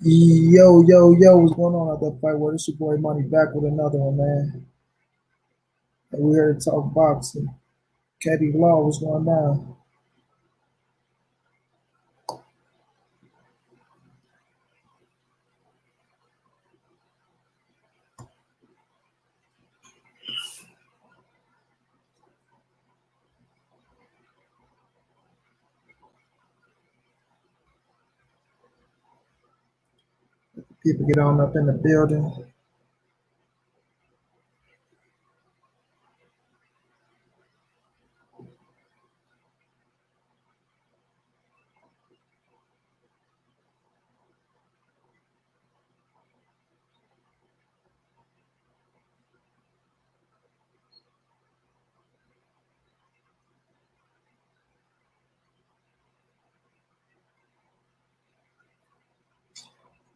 Yo, yo, yo, what's going on out that fight? Well, this your boy Money back with another one, man. And we're here to talk boxing. Caddy Law, what's going on? People get on up in the building.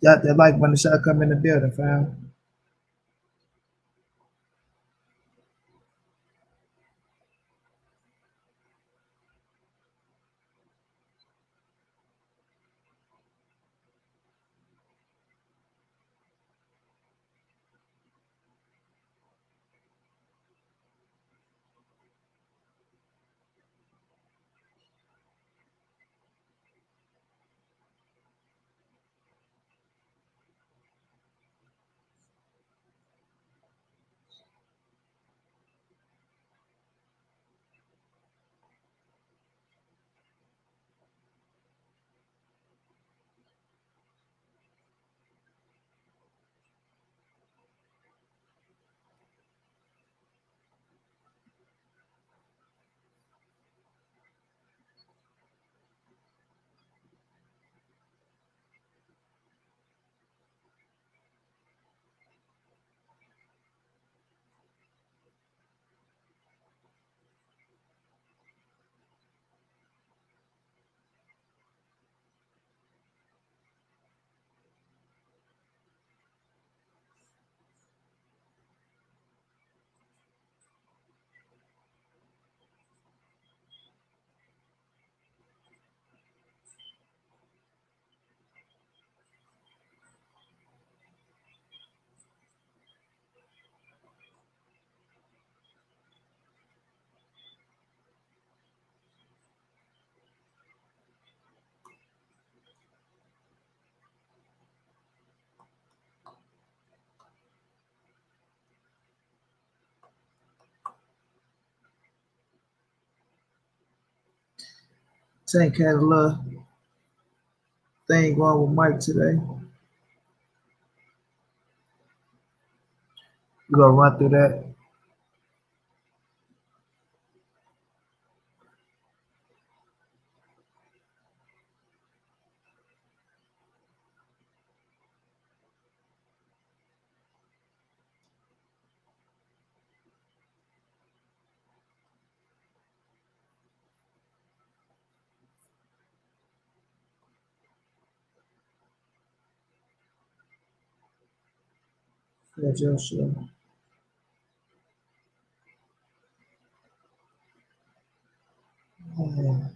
Got that like when the shot come in the building, fam. Tank had a little thing going with Mike today. We're gonna run through that. Yeah, just sure. Yeah.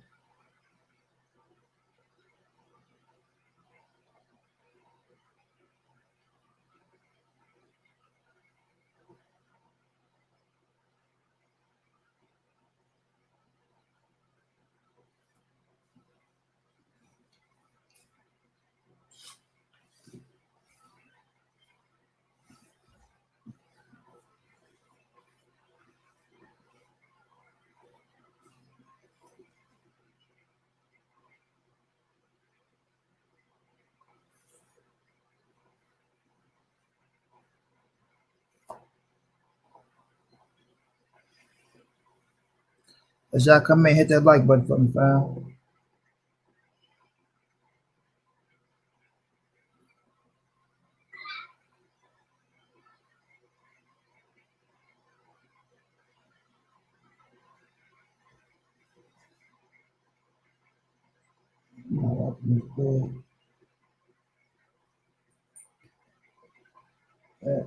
As y'all come in, hit that like button for me, fam. Yeah.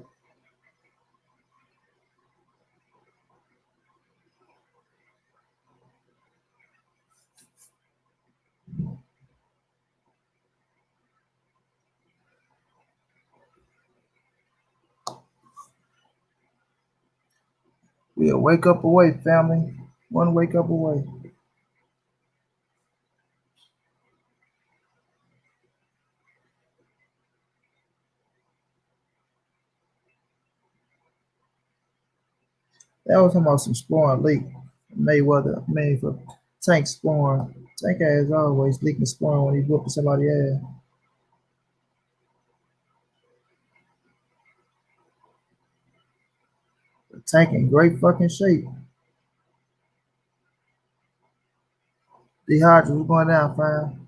We a wake up away, family. One wake up away. That was talking about some exploring leak. Mayweather, made for Tank exploring. Tank as always leaking exploring when he whooping somebody ass. Tank in great fucking shape. Dehydrated, what's going down, fam?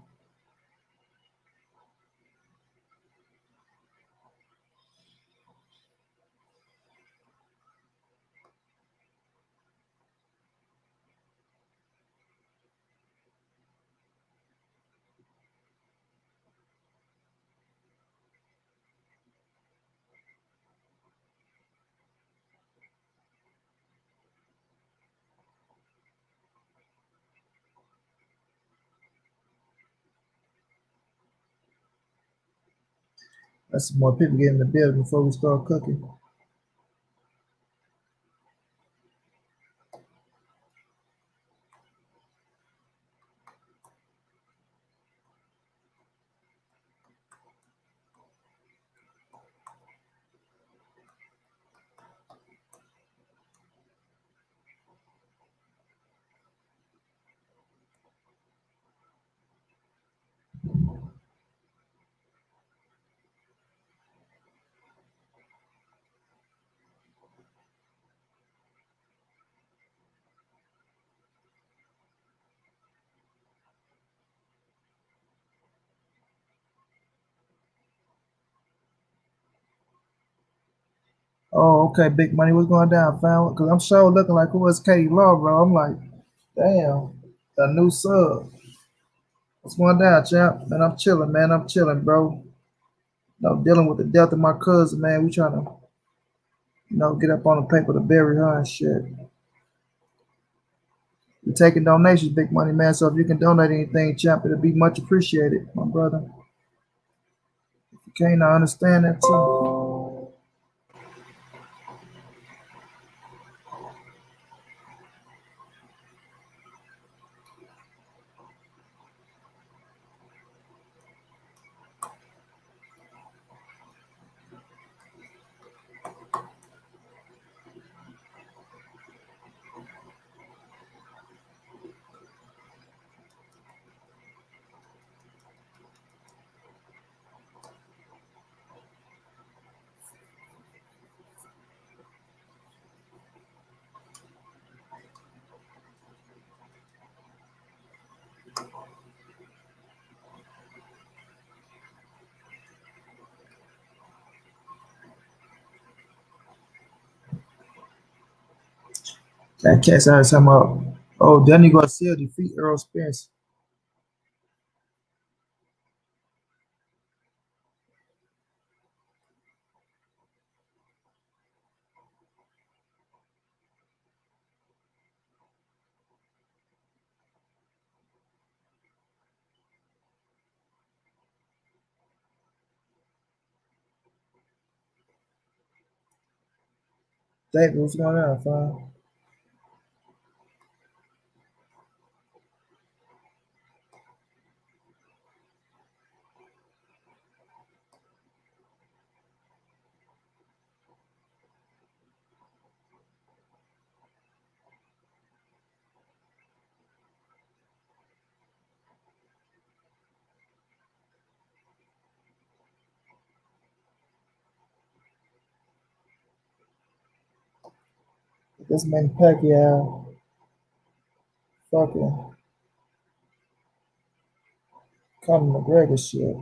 That's some more people getting in the building before we start cooking. Oh, okay, big money. What's going down, fam? Because I'm sure looking like who is Katie Law, bro. I'm like, damn, a new sub. What's going down, champ? Man, I'm chilling, man. I'm chilling, bro. Dealing with the death of my cousin, man. We trying to, get up on the paper to bury her and shit. We taking donations, big money, man. So if you can donate anything, champ, it'll be much appreciated, my brother. If you can't, I understand that too. That cat's out talking about, oh, Danny Garcia defeat Earl Spence. David, what's going on, fam? This man Pacquiao, fucking Conor McGREGOR shit.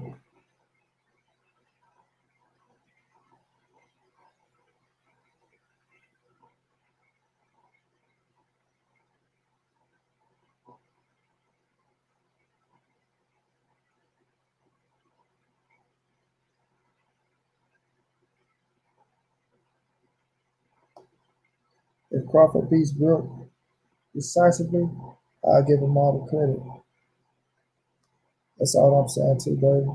If Crawford beats Brooke decisively, I'll give him all the credit. That's all I'm saying, too, baby.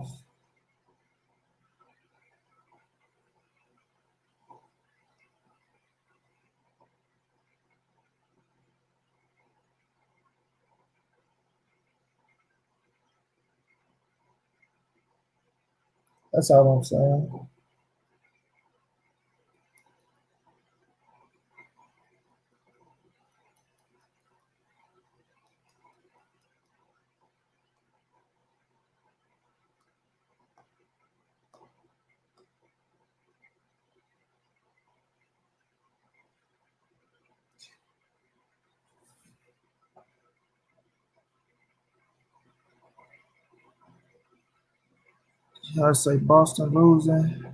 That's all I'm saying. I say Boston losing.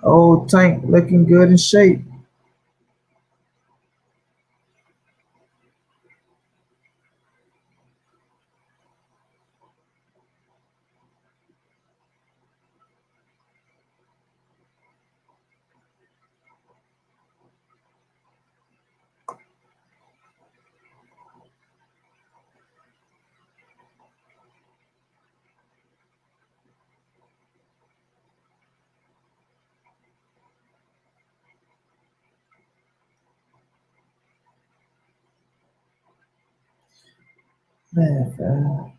Old Tank looking good in shape. Man, fam.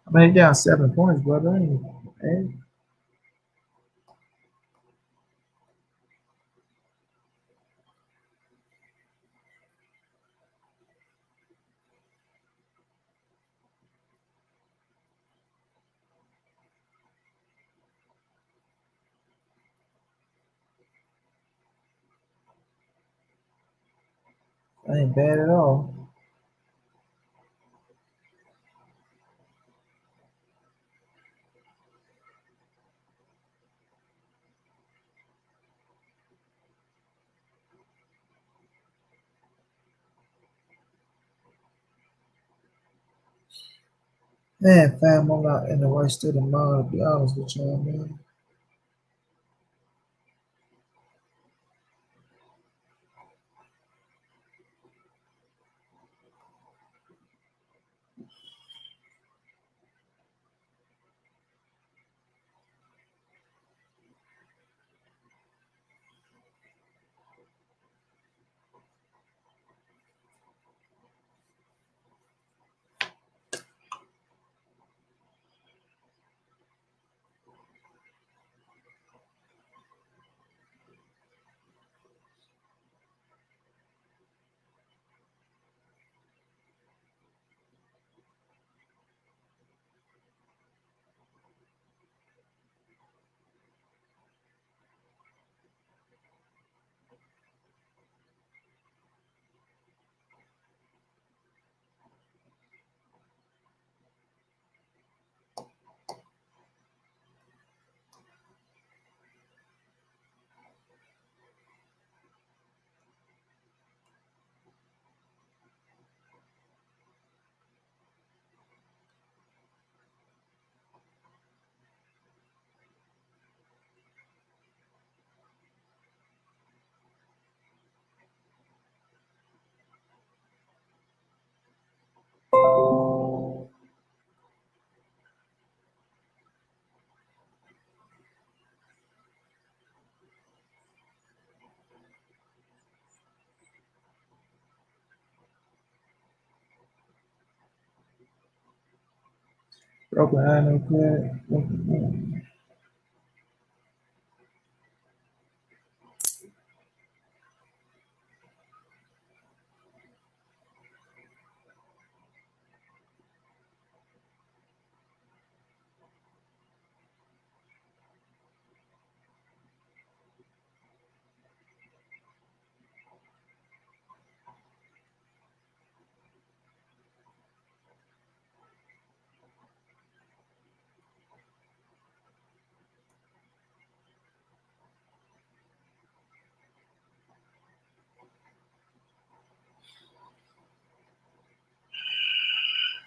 I mean, they down 7 points, brother. Ain't bad at all. Man, fam, I'm not in the right state of mind, to be honest with y'all, man. Broken eye, no crack.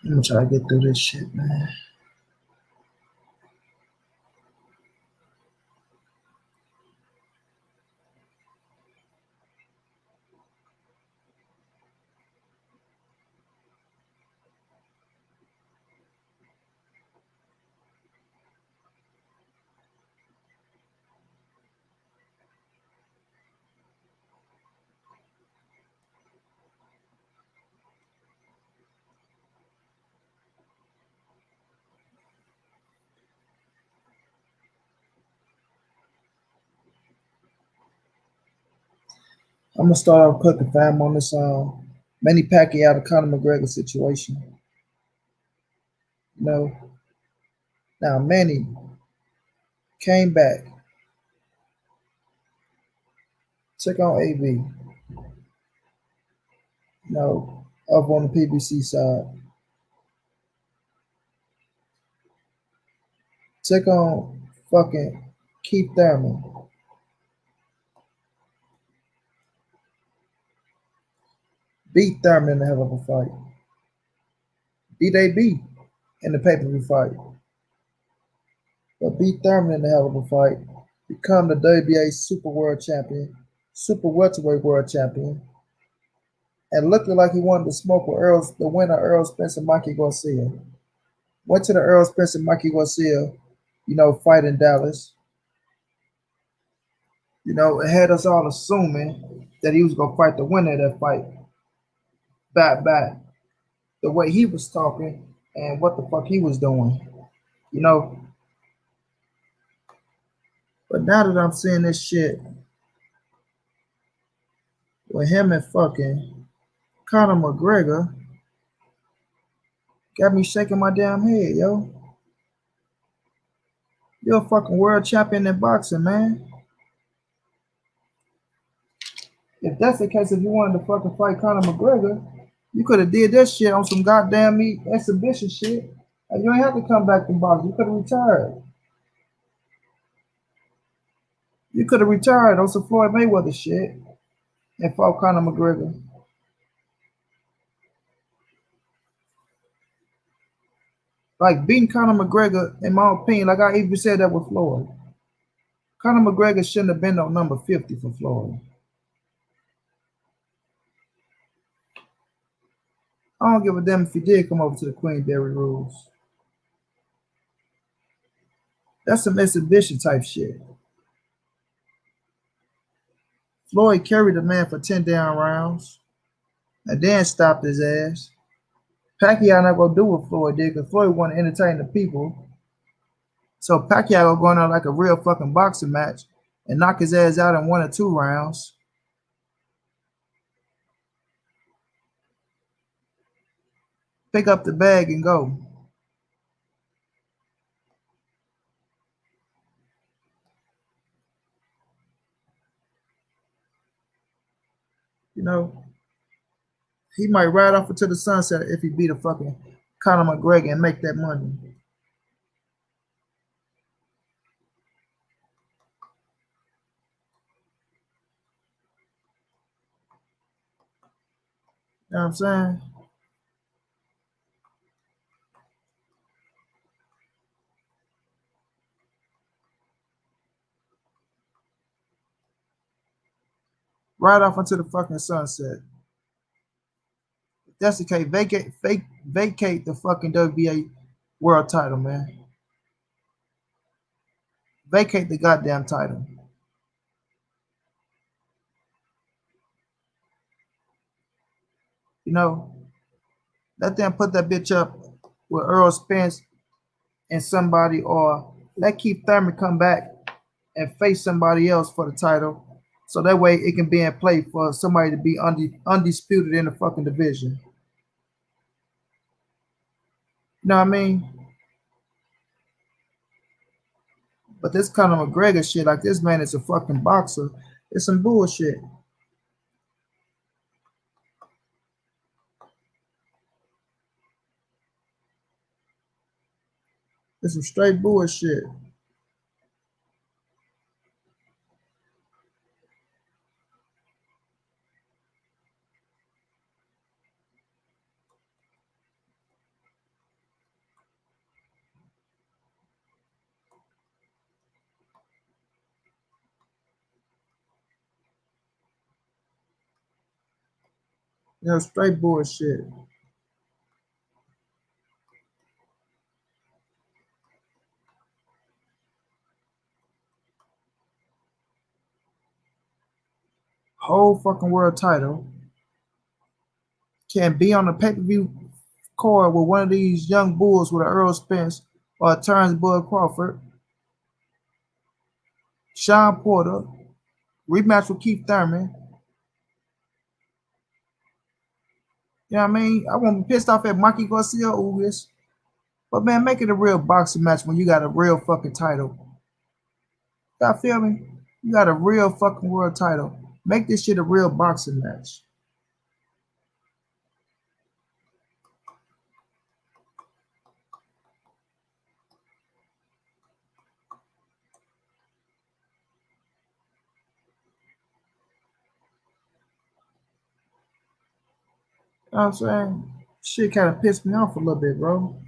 I'm gonna try to get through this shit, man. I'm gonna start off cooking, fam, on this Manny Pacquiao to Conor McGregor situation. You know, now Manny came back, took on AB. Up on the PBC side, took on fucking Keith Thurman, beat Thurman in a hell of a fight, beat AB in the pay-per-view fight, but beat Thurman in a hell of a fight, become the WBA Super World Champion, Super Welterweight World Champion, and looking like he wanted to smoke with the winner Earl Spence and Mikey Garcia. Went to the Earl Spence and Mikey Garcia, fight in Dallas. It had us all assuming that he was gonna fight the winner of that fight. Back, the way he was talking and what the fuck he was doing, you know. But now that I'm seeing this shit with him and fucking Conor McGregor, got me shaking my damn head, yo. You're a fucking world champion in boxing, man. If that's the case, if you wanted to fucking fight Conor McGregor, you could have did that shit on some goddamn meat exhibition shit. And you ain't have to come back to boxing. You could have retired. You could have retired on some Floyd Mayweather shit and fought Conor McGregor. Like beating Conor McGregor, in my opinion, like I even said that with Floyd. Conor McGregor shouldn't have been on number 50 for Floyd. I don't give a damn if he did come over to the Queenberry rules. That's some exhibition type shit. Floyd carried the man for 10 down rounds and then stopped his ass. Pacquiao not gonna do what Floyd did because Floyd want to entertain the people. So Pacquiao going out like a real fucking boxing match and knock his ass out in 1 or 2 rounds. Pick up the bag and go. You know, he might ride off into the sunset if he beat a fucking Conor McGregor and make that money. You know what I'm saying? Ride off into the fucking sunset. If that's the case, vacate the fucking WBA world title, man. Vacate the goddamn title. You know, let them put that bitch up with Earl Spence and somebody, or let Keith Thurman come back and face somebody else for the title, so that way it can be in play for somebody to be undisputed in the fucking division. You know what I mean? But this Conor McGregor shit, like this man is a fucking boxer. It's some bullshit. It's some straight bullshit. You know, straight bullshit. Whole fucking world title can be on the pay-per-view card with one of these young bulls with an Earl Spence or a Terrence Bud Crawford, Sean Porter, rematch with Keith Thurman. You know what I mean? I won't be pissed off at Mikey Garcia or this. But man, make it a real boxing match when you got a real fucking title. Y'all feel me? You got a real fucking world title. Make this shit a real boxing match. You know what I'm saying? Shit kind of pissed me off a little bit, bro.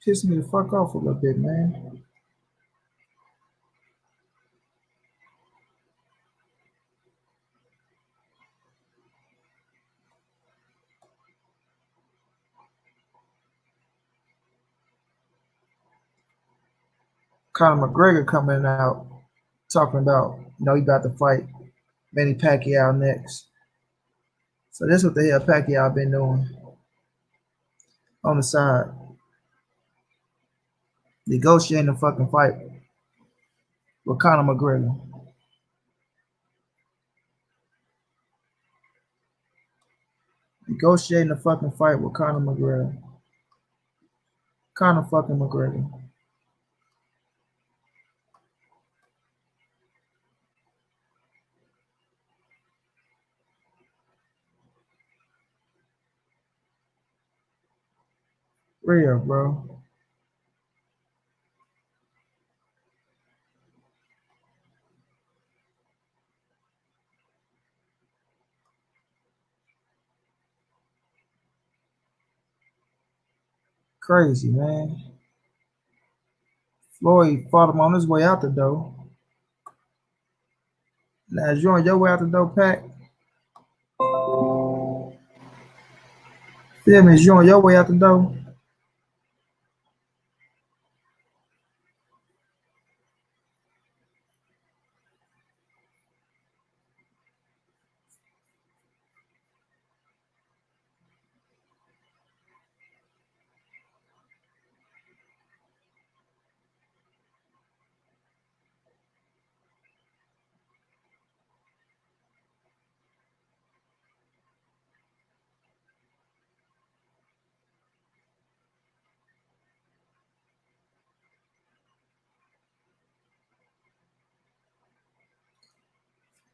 Pissed me the fuck off a little bit, man. Conor McGregor coming out talking about, he about to fight Manny Pacquiao next. So that's what the hell Pacquiao been doing on the side. Negotiating a fucking fight with Conor McGregor. Negotiating a fucking fight with Conor McGregor. Conor fucking McGregor. Real, bro. Crazy, man. Floyd fought him on his way out the door. Now, as you on your way out the door, Pac, feel me? As you on your way out the door,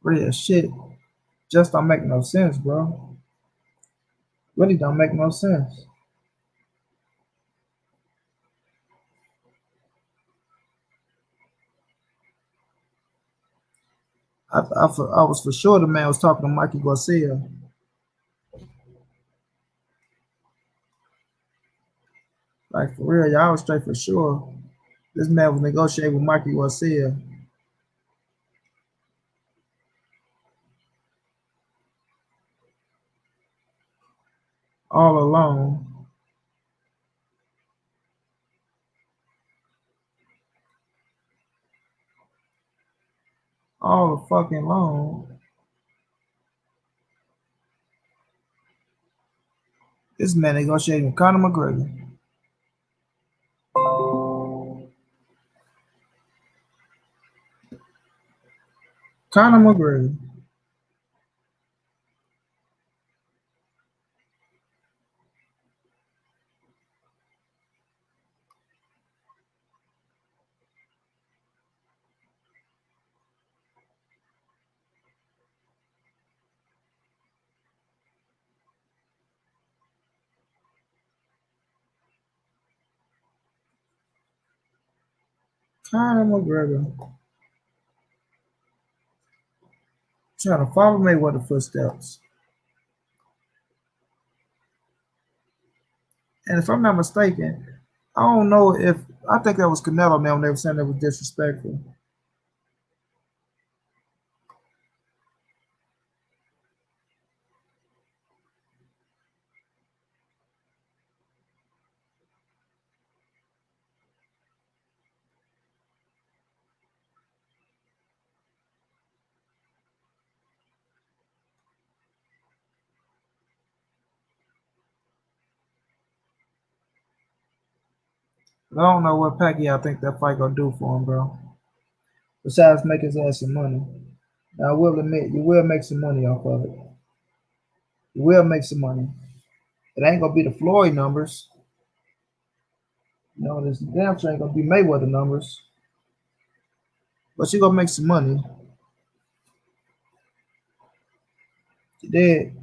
real shit just don't make no sense, bro. Really don't make no sense. I was for sure the man was talking to Mikey Garcia. Like, for real, y'all was straight for sure. This man was negotiating with Mikey Garcia all along. all the fucking long. This man negotiating with Conor McGregor. Conor McGregor. Conor McGregor. Trying to follow Mayweather footsteps. And if I'm not mistaken, I don't know if I think that was Canelo now when they were saying that was disrespectful. But I don't know what Pacquiao I think that fight gonna do for him, bro. Besides make his ass some money. Now I will admit you will make some money off of it. You will make some money. It ain't gonna be the Floyd numbers. You know, this damn sure ain't gonna be Mayweather numbers. But you gonna make some money. You did.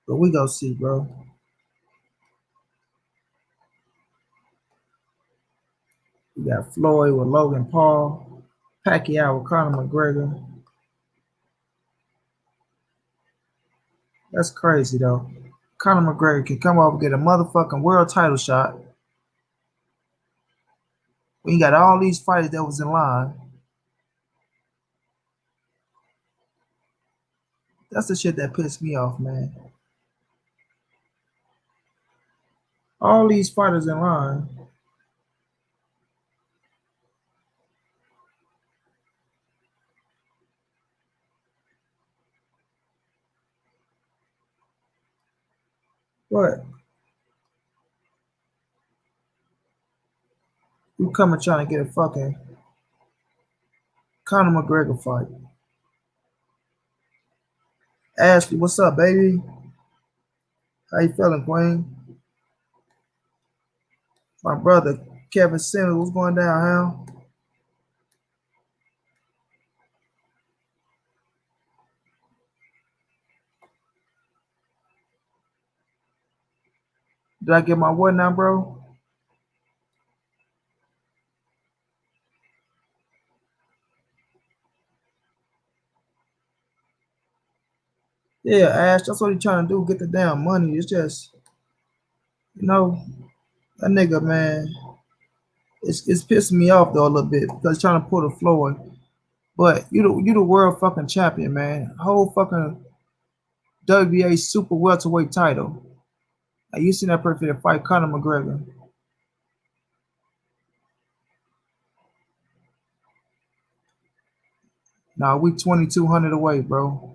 But we gonna see, bro. We got Floyd with Logan Paul, Pacquiao with Conor McGregor. That's crazy though. Conor McGregor can come up and get a motherfucking world title shot. We got all these fighters that was in line. That's the shit that pissed me off, man. All these fighters in line. What? You coming trying to get a fucking Conor McGregor fight. Ashley, what's up, baby? How you feeling, Queen? My brother, Kevin Simmons, what's going down, Hal? Did I get my what now, bro? Yeah, Ash, that's what he trying to do, get the damn money. It's just, you know, that nigga, man, it's pissing me off though a little bit because he's trying to pull the floor. But you the world fucking champion, man. Whole fucking WBA super welterweight title. Now you seen that perfect fight Conor McGregor. Now we 2,200 away, bro.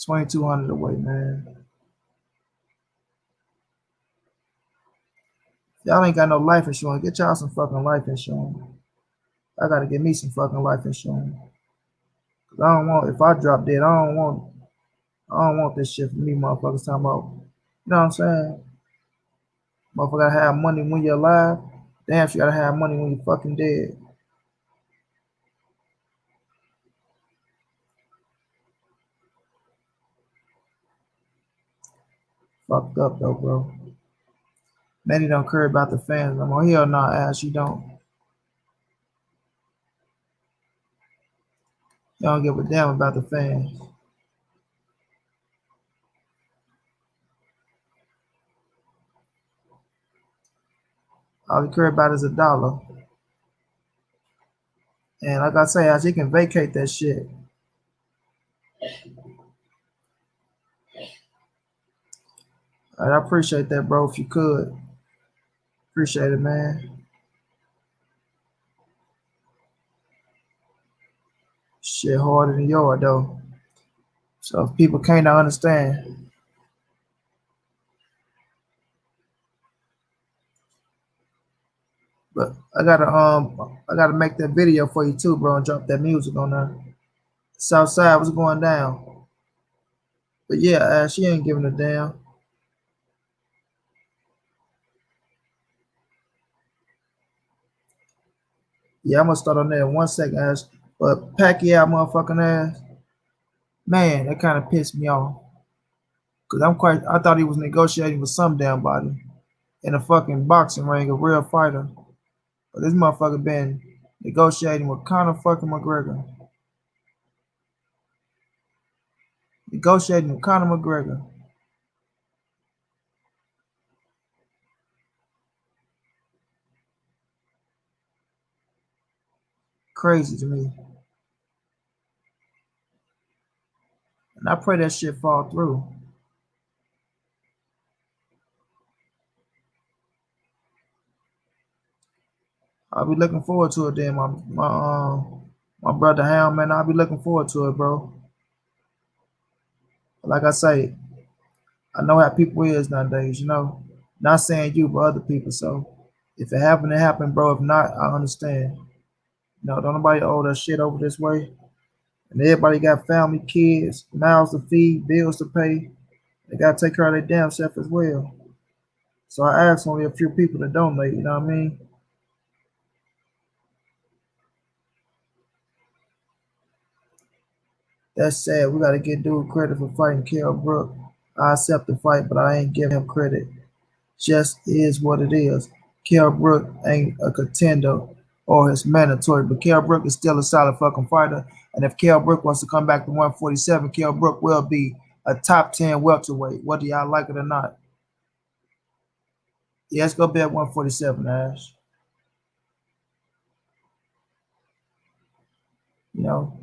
2,200 away, man. Y'all ain't got no life insurance. Get y'all some fucking life insurance. I gotta get me some fucking life insurance. Cause I don't want if I drop dead, I don't want this shit for me, motherfuckers talking about. You know what I'm saying? Motherfucker gotta have money when you're alive. Damn, you gotta have money when you're fucking dead. fucked up though, bro. Many don't care about the fans. I'm on here not ass. You don't. You don't give a damn about the fans. All you care about is a dollar. And like I say, as you can vacate that shit. I appreciate that, bro. If you could, appreciate it, man. Shit harder than yours, though. So if people can't understand, but I gotta make that video for you too, bro, and drop that music on there. Southside was going down, but yeah, she ain't giving a damn. Yeah, I'm gonna start on there in 1 second, Ash. But Pacquiao, motherfucking ass, man, that kind of pissed me off. Cause I thought he was negotiating with some damn body in a fucking boxing ring, a real fighter. But this motherfucker been negotiating with Conor fucking McGregor. Negotiating with Conor McGregor. Crazy to me. And I pray that shit fall through. I'll be looking forward to it then, my brother Ham, man. I'll be looking forward to it, bro. Like I say, I know how people is nowadays, you know. Not saying you, but other people. So if it happened, it happened, bro. If not, I understand. You know, don't nobody owe that shit over this way. And everybody got family, kids, mouths to feed, bills to pay. They gotta take care of their damn self as well. So I asked only a few people to donate, you know what I mean? That's sad. We gotta get dude credit for fighting Kell Brook. I accept the fight, but I ain't giving him credit. Just is what it is. Kell Brook ain't a contender or his mandatory, but Kell Brook is still a solid fucking fighter. And if Kell Brook wants to come back to 147, Kell Brook will be a top 10 welterweight, whether y'all like it or not. Yeah, it's gonna be at 147, Ash. You know,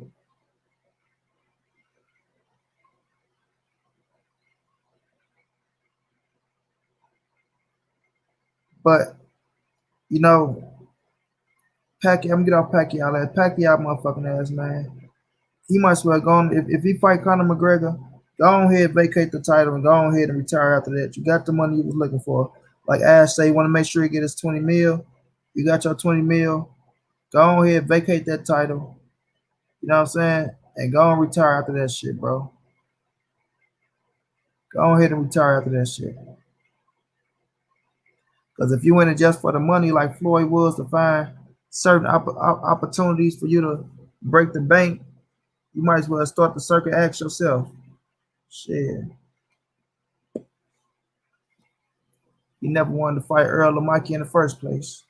but you know, Pacquiao, I'm gonna get off Pacquiao. Pacquiao, motherfucking ass, man. He might as well go on. If he fight Conor McGregor, go on ahead, vacate the title, and go on ahead and retire after that. You got the money you was looking for. Like Ash say, you want to make sure he get his 20 mil. You got your 20 mil. Go on ahead, vacate that title. You know what I'm saying? And go on retire after that shit, bro. Go on ahead and retire after that shit. Because if you went in just for the money, like Floyd was, to find certain opportunities for you to break the bank, you might as well start the circuit. Ask yourself, shit. He never wanted to fight Earl or Mikey in the first place.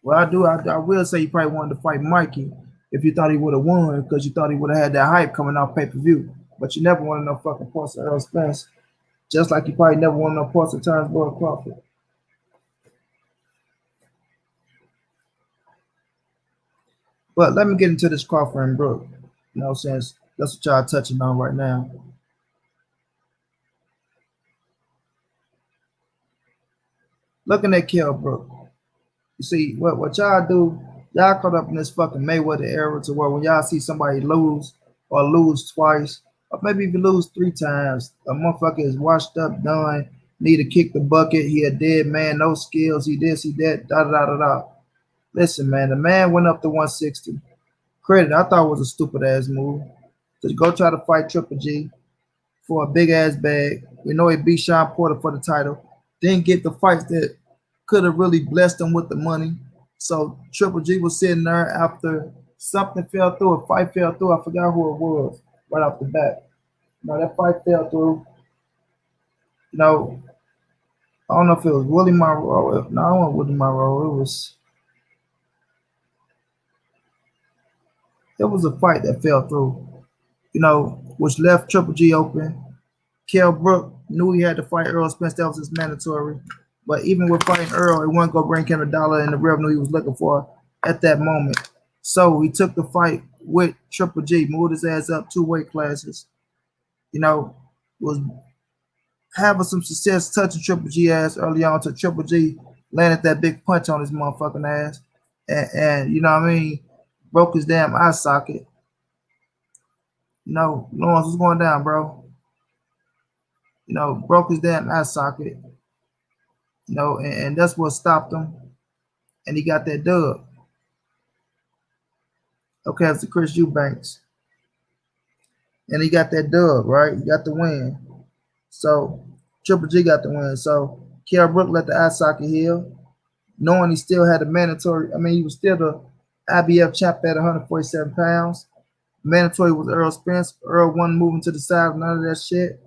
Well, I will say you probably wanted to fight Mikey if you thought he would have won because you thought he would have had that hype coming off pay-per-view. But you never wanted no fucking parts of Earl Spence. Just like you probably never wanted no parts of Terrence Boyd Crawford. But let me get into this Crawford and Brook. You know, since that's what y'all touching on right now. Looking at Kell Brook. You see, what y'all do, y'all caught up in this fucking Mayweather era to where when y'all see somebody lose or lose twice, or maybe if you lose 3 times, a motherfucker is washed up, done, need to kick the bucket, he a dead man, no skills, he this, he that, da da da da da. Listen, man, the man went up to 160. Credit, I thought it was a stupid ass move. To go try to fight Triple G for a big ass bag. We know he beat Sean Porter for the title. Didn't get the fights that could have really blessed him with the money. So Triple G was sitting there after something fell through, a fight fell through. I forgot who it was right off the bat. Now that fight fell through. You know, I don't know if it was Willie Monroe. No, I wasn't Willie Monroe. It was a fight that fell through. You know, which left Triple G open. Kell Brook knew he had to fight Earl Spence. That was his mandatory. But even with fighting Earl, it wasn't going to bring him the dollar and the revenue he was looking for at that moment. So he took the fight with Triple G, moved his ass up 2 weight classes. You know, was having some success touching Triple G ass early on to Triple G landed that big punch on his motherfucking ass. And you know what I mean? Broke his damn eye socket. You know, Lawrence, what's going down, bro? You know, broke his damn eye socket. You know, and that's what stopped him. And he got that dub. Okay, it's the Chris Eubanks. And he got that dub, right? He got the win. So Triple G got the win. So Kell Brook let the eye socket heal, knowing he still had a mandatory. I mean, he was still the IBF champ at 147 pounds. Mandatory was Earl Spence. Earl wasn't moving to the side, none of that shit.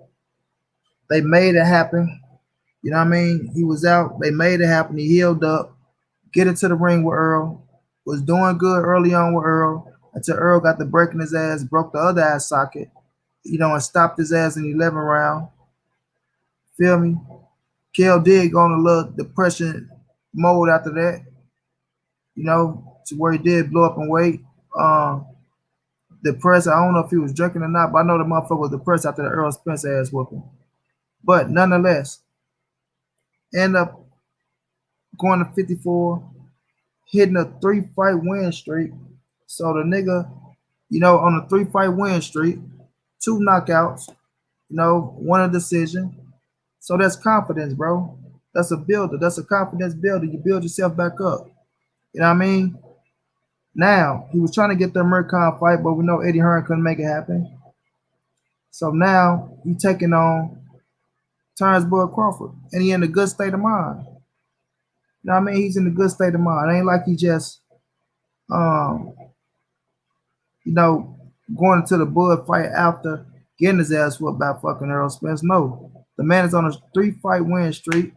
They made it happen. You know what I mean? He was out. They made it happen. He healed up. Get into the ring with Earl. Was doing good early on with Earl until Earl got the break in his ass, broke the other eye socket, you know, and stopped his ass in the 11th round. Feel me? Kell did go on a little depression mode after that, you know, to where he did blow up in weight. Depressed. I don't know if he was drinking or not, but I know the motherfucker was depressed after the Earl Spence ass whooping. But nonetheless, end up going to 54, hitting a 3-fight win streak. So the nigga, you know, on a 3-fight win streak, 2 knockouts, you know, 1 a decision. So that's confidence, bro. That's a builder. That's a confidence builder. You build yourself back up. You know what I mean? Now, he was trying to get the American fight, but we know Eddie Hearn couldn't make it happen. So now he taking on Terrence Crawford, and he in a good state of mind. You know what I mean? He's in a good state of mind. It ain't like he just, you know, going into the Bud fight after getting his ass whooped by fucking Earl Spence. No, the man is on a 3-fight win streak,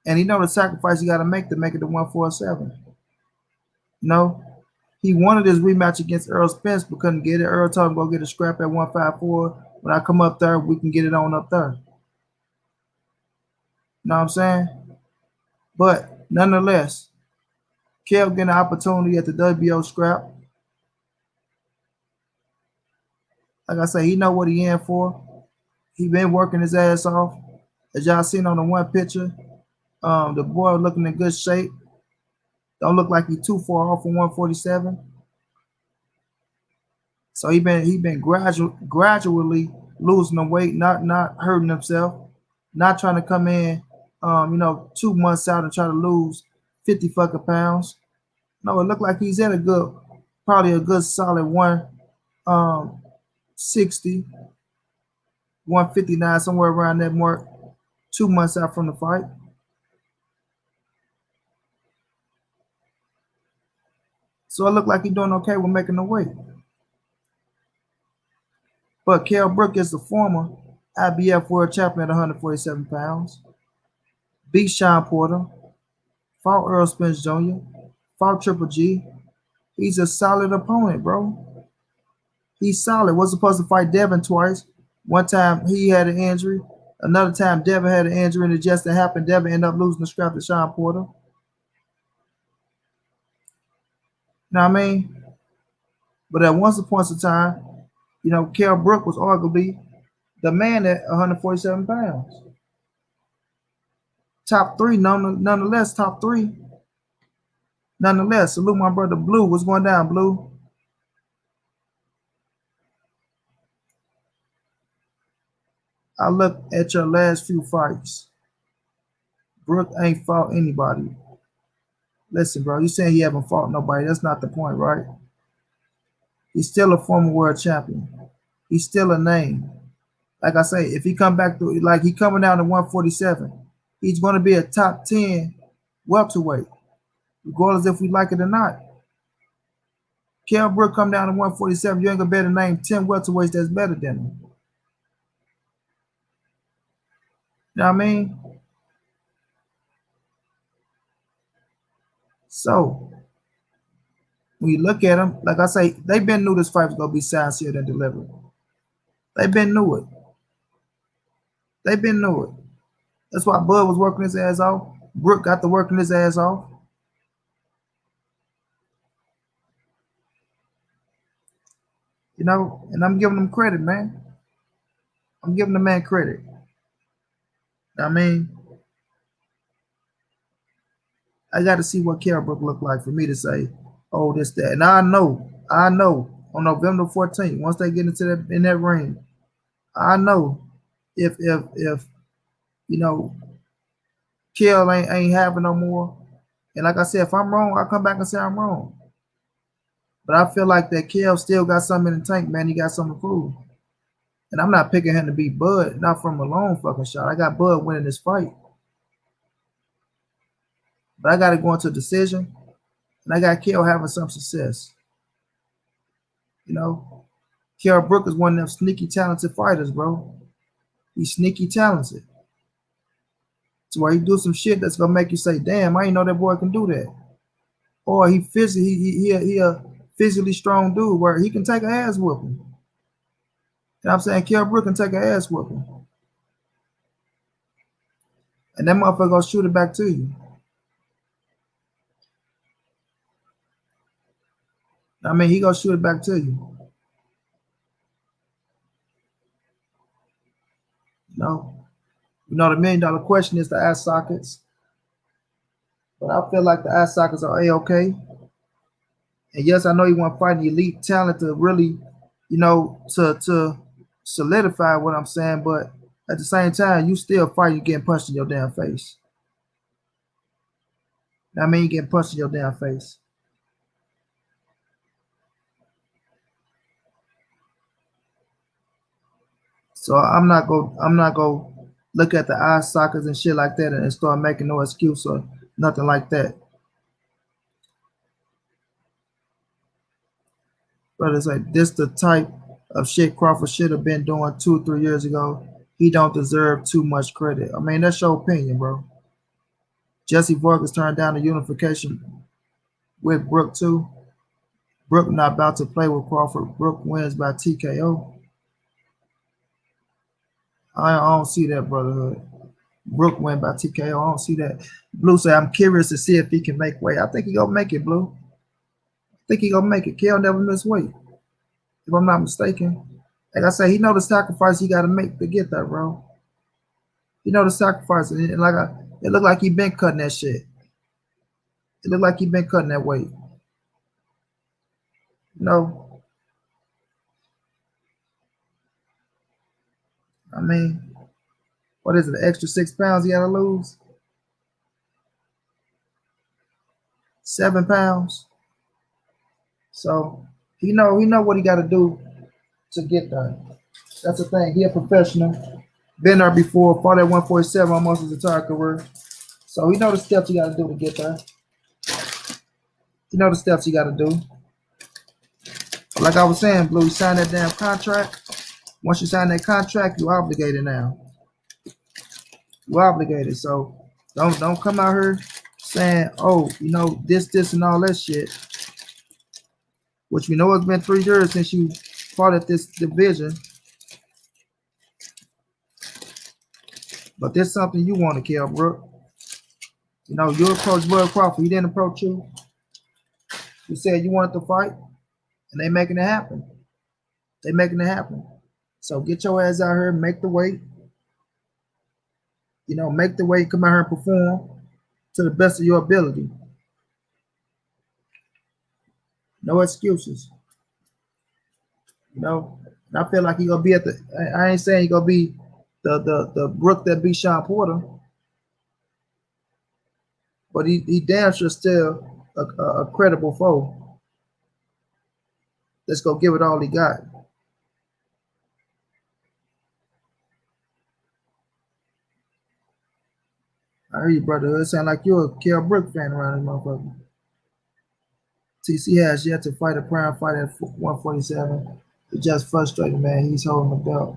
and he know the sacrifice he got to make it to 147. You know, he wanted his rematch against Earl Spence but couldn't get it. Earl told him go get a scrap at 154. When I come up there, we can get it on up there. You know what I'm saying? But nonetheless, Kell getting an opportunity at the WBO scrap. Like I say, he know what he in for. He been working his ass off. As y'all seen on the one picture, the boy looking in good shape. Don't look like he too far off from 147. So he been gradually losing the weight, not hurting himself, not trying to come in, you know, 2 months out and try to lose 50 fucking pounds. No, it looked like he's at probably a good solid 160, 159, somewhere around that mark, 2 months out from the fight. So it looked like he's doing okay with making the weight. But Kell Brook is the former IBF world champion at 147 pounds. Beat Sean Porter, fought Earl Spence Jr., fought Triple G. He's a solid opponent, bro. He's solid. Was supposed to fight Devin twice. One time he had an injury. Another time Devin had an injury, and it just happened. Devin ended up losing the scrap to Sean Porter. You know what I mean? But at once upon a time, you know, Kell Brook was arguably the man at 147 pounds. Top 3, nonetheless, top 3. Nonetheless, salute my brother Blue. What's going down, Blue? I look at your last few fights. Brook ain't fought anybody. Listen, bro, you saying he haven't fought nobody. That's not the point, right? He's still a former world champion. He's still a name. Like I say, if he come back to, like he coming down to 147, he's going to be a top 10 welterweight, regardless if we like it or not. Kell Brook come down to 147, you ain't going to be able to name 10 welterweights that's better than him. You know what I mean? So when you look at them, like I say, they been knew this fight was gonna be sincere and delivered. They been knew it. They been knew it. That's why Bud was working his ass off. Brook got to working his ass off. You know, and I'm giving them credit, man. I'm giving the man credit. I mean, I got to see what Kell Brook look like for me to say, oh, this, that. And I know on November 14th, once they get into that in that ring, I know if you know Kell ain't having no more. And like I said, if I'm wrong, I'll come back and say I'm wrong. But I feel like that Kell still got something in the tank, man. He got something to prove. And I'm not picking him to beat Bud, not from a long fucking shot. I got Bud winning this fight. But I got to go into a decision. And I got Kell having some success. You know, Kell Brook is one of them sneaky talented fighters, bro. He's sneaky talented. So why he do some shit that's gonna make you say, damn, I didn't know that boy can do that. Or he a physically strong dude where he can take an ass whooping. You know what I'm saying? Kell Brook can take an ass whooping. And that motherfucker gonna shoot it back to you. I mean, he gonna shoot it back to you. You know, the $1 million question is the eye sockets. But I feel like the eye sockets are A-okay. And yes, I know you want to fight the elite talent to really, you know, to solidify what I'm saying, but at the same time, you still fighting getting punched in your damn face. I mean, you getting punched in your damn face. So I'm not go look at the eye sockets and shit like that and start making no excuse or nothing like that. But it's like this the type of shit Crawford should have been doing 2 or 3 years ago. He don't deserve too much credit. I mean, that's your opinion, bro. Jesse Vargas turned down the unification with Brook too. Brook not about to play with Crawford. Brook wins by TKO. I don't see that, brotherhood. Brook win by TKO. I don't see that. Blue said, I'm curious to see if he can make weight. I think he gonna make it, Blue. I think he gonna make it. Kell never miss weight, if I'm not mistaken. Like I say, he know the sacrifice he got to make to get there, bro. He know the sacrifice, and it looked like he been cutting that shit. It looked like he been cutting that weight. You know, I mean, what is it? The extra 6 pounds he got to lose? 7 pounds. So he know what he got to do to get there. That's the thing. He a professional. Been there before. Fought at 147 almost his entire career. So he know the steps he got to do to get there. You know the steps you got to do. Like I was saying, Blue, you sign that damn contract. Once you sign that contract, you're obligated now. You're obligated. So don't come out here saying, oh, you know, this, and all that shit. Which we know it's been 3 years since you fought at this division. But there's something you want to Kell Brook. You know, you approached Bud Crawford. He didn't approach you. You said you wanted to fight, and they making it happen. They making it happen. So get your ass out here, make the weight. You know, make the weight, come out here and perform to the best of your ability. No excuses. You know, and I feel like he gonna be at the. I ain't saying he gonna be the Brook that beat Sean Porter, but he damn sure still a credible foe. Let's go give it all he got. I hear you, brother. It sound like you're a Kell Brook fan around this motherfucker. TC has yet to fight a prime fight at 147. It's just frustrating, man. He's holding the belt.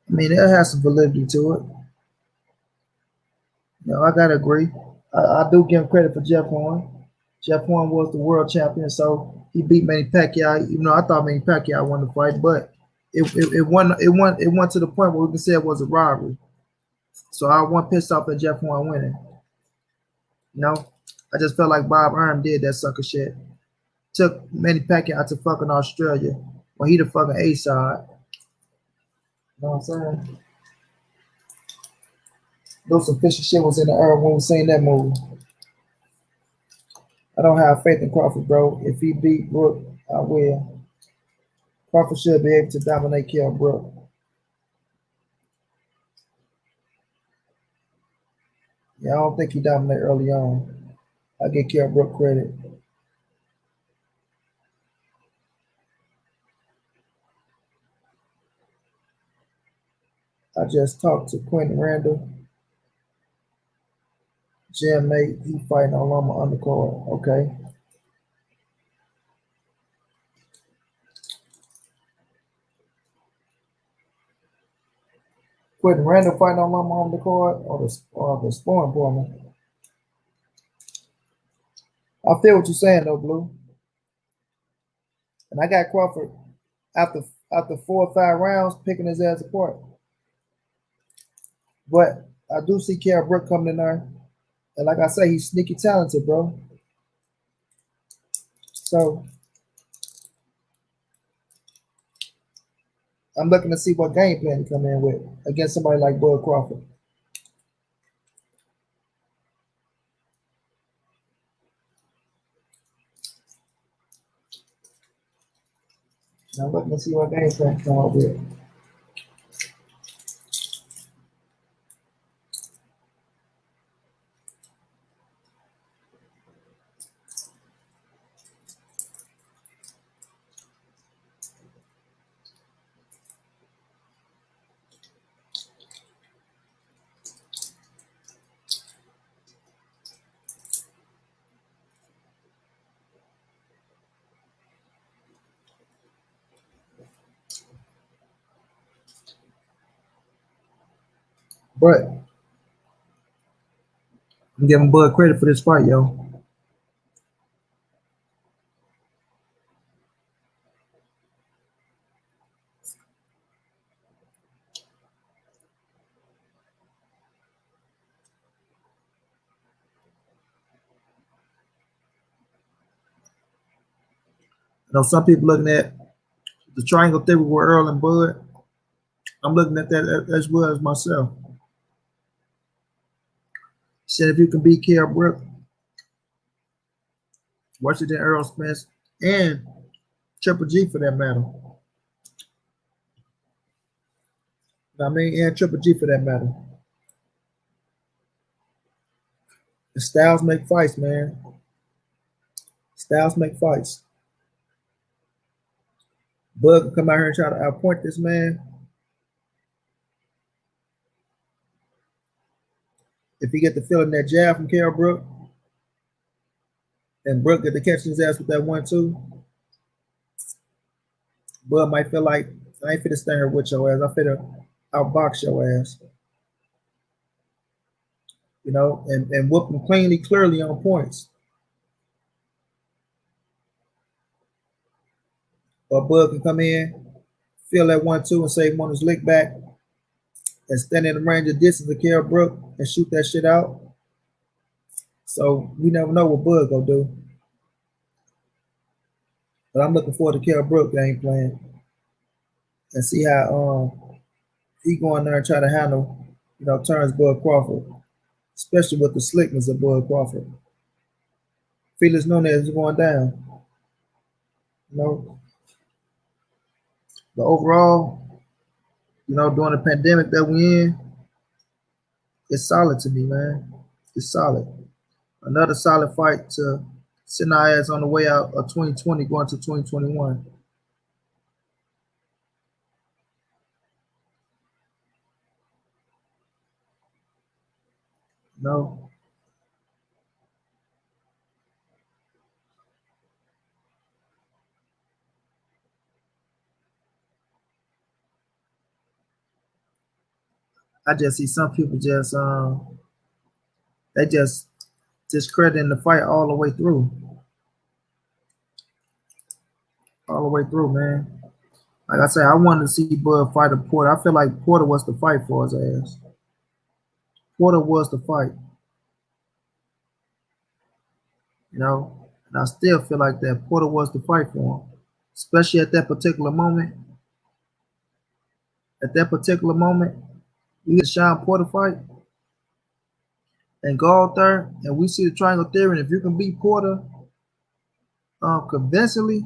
I mean, it has some validity to it. You know, I gotta agree. I do give him credit for Jeff Horn. Jeff Horn was the world champion, so he beat Manny Pacquiao. Even though I thought Manny Pacquiao won the fight, but it went to the point where we can say it was a robbery. So I wasn't pissed off at Jeff Horn winning. You know, I just felt like Bob Arum did that sucker shit. Took Manny Pacquiao out to fucking Australia when he the fucking A side. You know what I'm saying? Those official shit was in the air when we seen that movie. I don't have faith in Crawford, bro. If he beat Brook, I will. Crawford should be able to dominate Kell Brook. Yeah, I don't think he dominated early on. I give Kell Brook credit. I just talked to Quentin Randall, gym mate. He fighting on Loma undercard. Okay. Quentin Randall fighting on Loma undercard or the sparring partner. I feel what you're saying though, Blue. And I got Crawford after after 4 or 5 rounds picking his ass apart. But I do see Kell Brook coming in there. And like I say, he's sneaky talented, bro. So I'm looking to see what game plan he come in with against somebody like Bud Crawford. And I'm looking to see what game plan he come up with. But I'm giving Bud credit for this fight, yo. You know, some people looking at the triangle theory with Earl and Bud. I'm looking at that as well as myself. Said if you can beat Kell Brook, Washington Earl Spence, and Triple G for that matter. I mean, and Triple G for that matter. The styles make fights, man. Styles make fights. Bud can come out here and try to outpoint this man. If he get the feeling that jab from Kell Brook, and Brook get to catch his ass with that 1-2, Bud might feel like I ain't finna stand here with your ass. I finna outbox your ass. You know, and whoop him clearly on points. Or Bud can come in, feel that 1-2 and say want his lick back and stand in the range of distance of Kell Brook and shoot that shit out. So we never know what Bud gonna do. But I'm looking forward to Kell Brook game plan and see how he go in there and try to handle, turns Bud Crawford, especially with the slickness of Bud Crawford. Felix Nunez is going down. You know, but overall, during the pandemic that we in, it's solid to me, man. It's solid. Another solid fight to send our ass on the way out of 2020 going to 2021. No, I just see some people just they just discrediting the fight all the way through, man. Like I said, I wanted to see Bud fight a Porter. I feel like Porter was the fight for his ass. Porter was the fight, you know. And I still feel like that Porter was the fight for him, especially at that particular moment. At that particular moment, we get Sean Porter fight and go out there, and we see the triangle theory. And if you can beat Porter convincingly,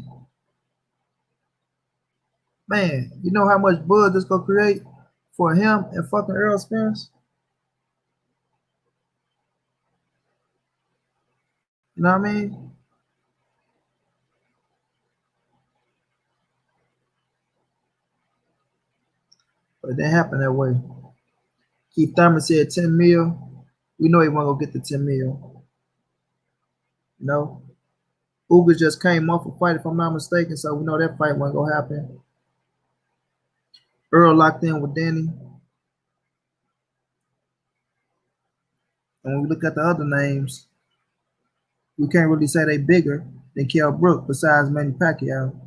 man, you know how much buzz this gonna create for him and fucking Earl Spence. You know what I mean? But it didn't happen that way. Keith Thurman said 10 mil. We know he wasn't gonna get the 10 mil. You know? Uga just came off a fight, if I'm not mistaken, so we know that fight wasn't gonna happen. Earl locked in with Danny. And when we look at the other names, we can't really say they bigger than Kell Brook besides Manny Pacquiao.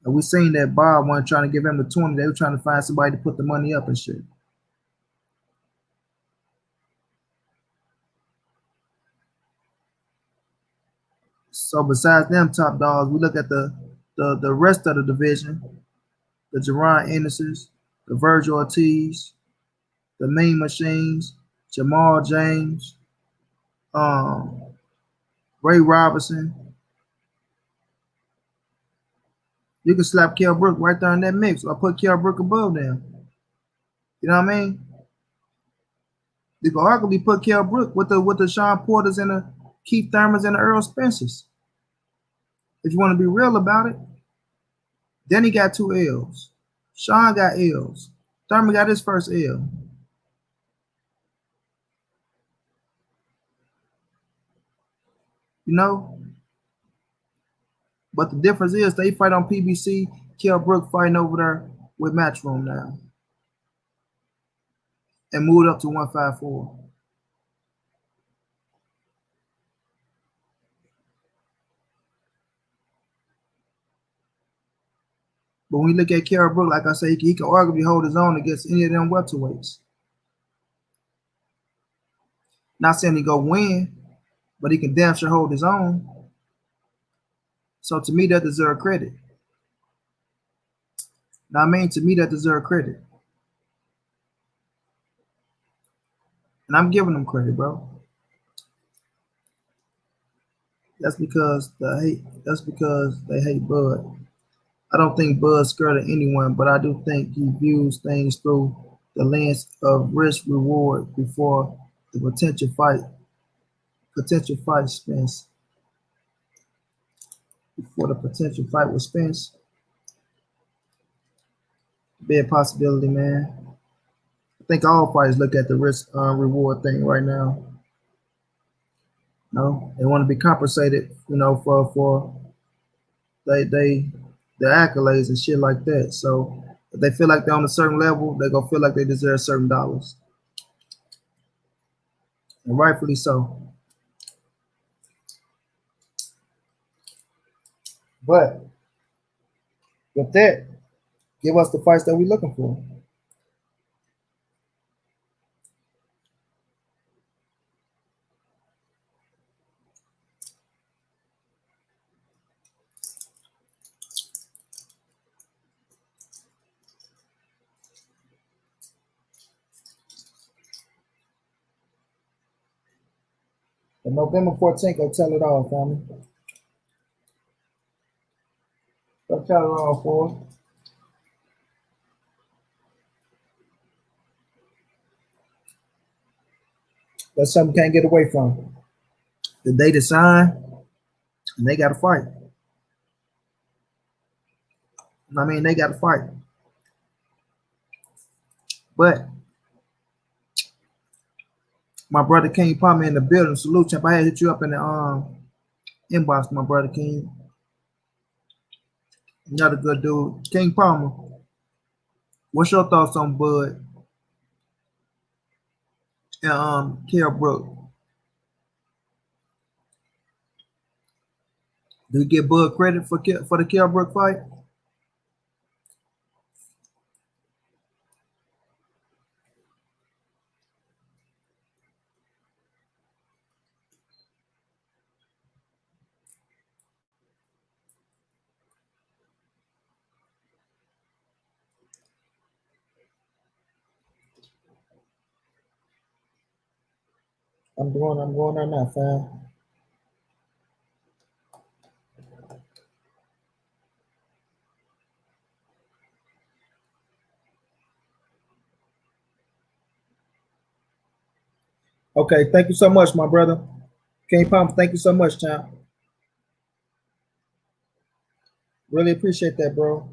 And we seen that Bob wasn't trying to give him the 20. They were trying to find somebody to put the money up and shit. So besides them top dogs, we look at the rest of the division, the Jerron Andersons, the Virgil Ortiz, the Mean Machines, Jamal James, um, Ray Robinson. You can slap Kell Brook right there in that mix, or put Kell Brook above them. You know what I mean? You can arguably put Kell Brook with the Sean Porters and the Keith Thurmans and the Earl Spencers. If you want to be real about it. Then he got 2 L's. Sean got L's. Thurman got his first L. You know? But the difference is they fight on PBC. Kell Brook fighting over there with Matchroom now. And moved up to 154. But when you look at Kell Brook, like I say, he can arguably hold his own against any of them welterweights. Not saying he go win, but he can damn sure hold his own. So to me, that deserves credit. Now, I mean, to me, that deserves credit. And I'm giving them credit, bro. That's because they hate Bud. I don't think Bud's scared of anyone, but I do think he views things through the lens of risk reward before the potential fight Spence. Before the potential fight with Spence. Be a possibility, man. I think all fighters look at the risk reward thing right now. No, they want to be compensated, you know, for the accolades and shit like that. So if they feel like they're on a certain level, they're gonna feel like they deserve certain dollars. And rightfully so. But with that, give us the fights that we're looking for. And November 14th, go tell it all, family. Go tell it all, for that's something can't get away from. The day to sign, and they got to fight. I mean, they got to fight. But my brother King Palmer in the building. Salute, champ. I had hit you up in the inbox, my brother King. Another good dude. King Palmer, what's your thoughts on Bud? and Kell Brook. Do you give Bud credit for the Kell Brook fight? I'm going on now, fam. Okay, thank you so much, my brother. King Pump, thank you so much, champ. Really appreciate that, bro.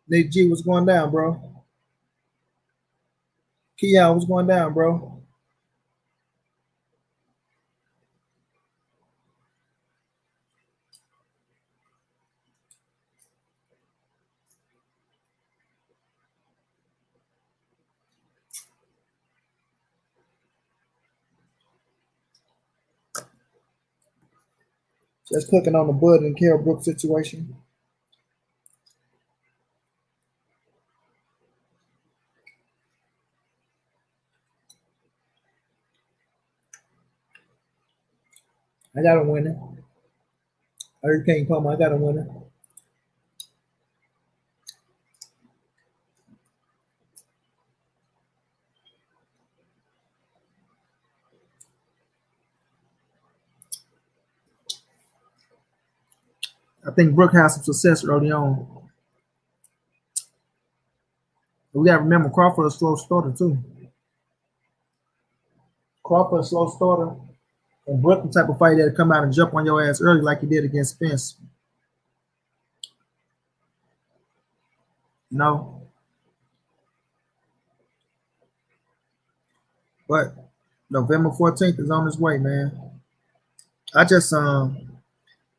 Nick G, what's going down, bro? Keon, what's going down, bro? Just cooking on the Bud and Kell Brook situation. I got a winner. I heard King Pump, I got a winner. I think Brook has some success early on. We gotta remember Crawford is a slow starter too. Crawford is a slow starter. And Brook the type of fight that'll come out and jump on your ass early like he did against Spence. You know? But November 14th is on his way, man. I just I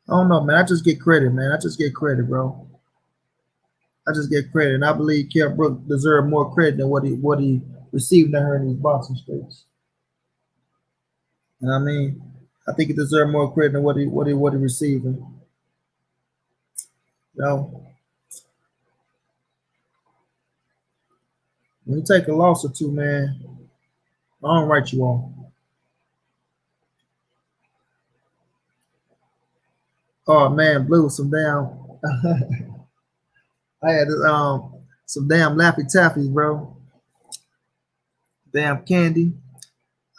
don't know, man. I just get credit, man. I just get credit, bro. I just get credit. And I believe Kell Brook deserved more credit than what he received down here in these boxing streets. And I mean, I think he deserved more credit than what he received. You know, when you take a loss or two, man, I don't write you on. Oh man, Blue, some damn I had some damn Laffy Taffies, bro. Damn candy.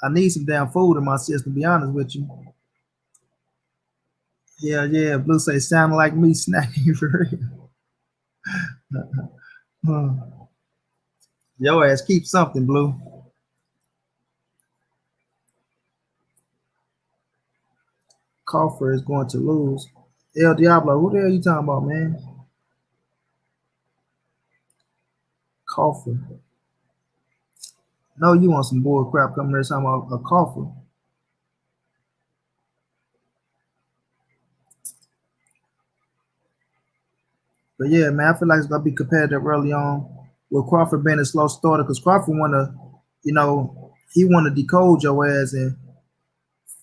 I need some damn food in my system, to be honest with you. Yeah, yeah. Blue say sounding like me snacking for real. Your ass keep something, Blue. Crawford is going to lose. El Diablo, who the hell you talking about, man? Crawford. No, you want some bull crap coming there talking about a Crawford. But yeah, man, I feel like it's gonna be competitive early on with Crawford being a slow starter because Crawford wanna, you know, he wanna decode your ass and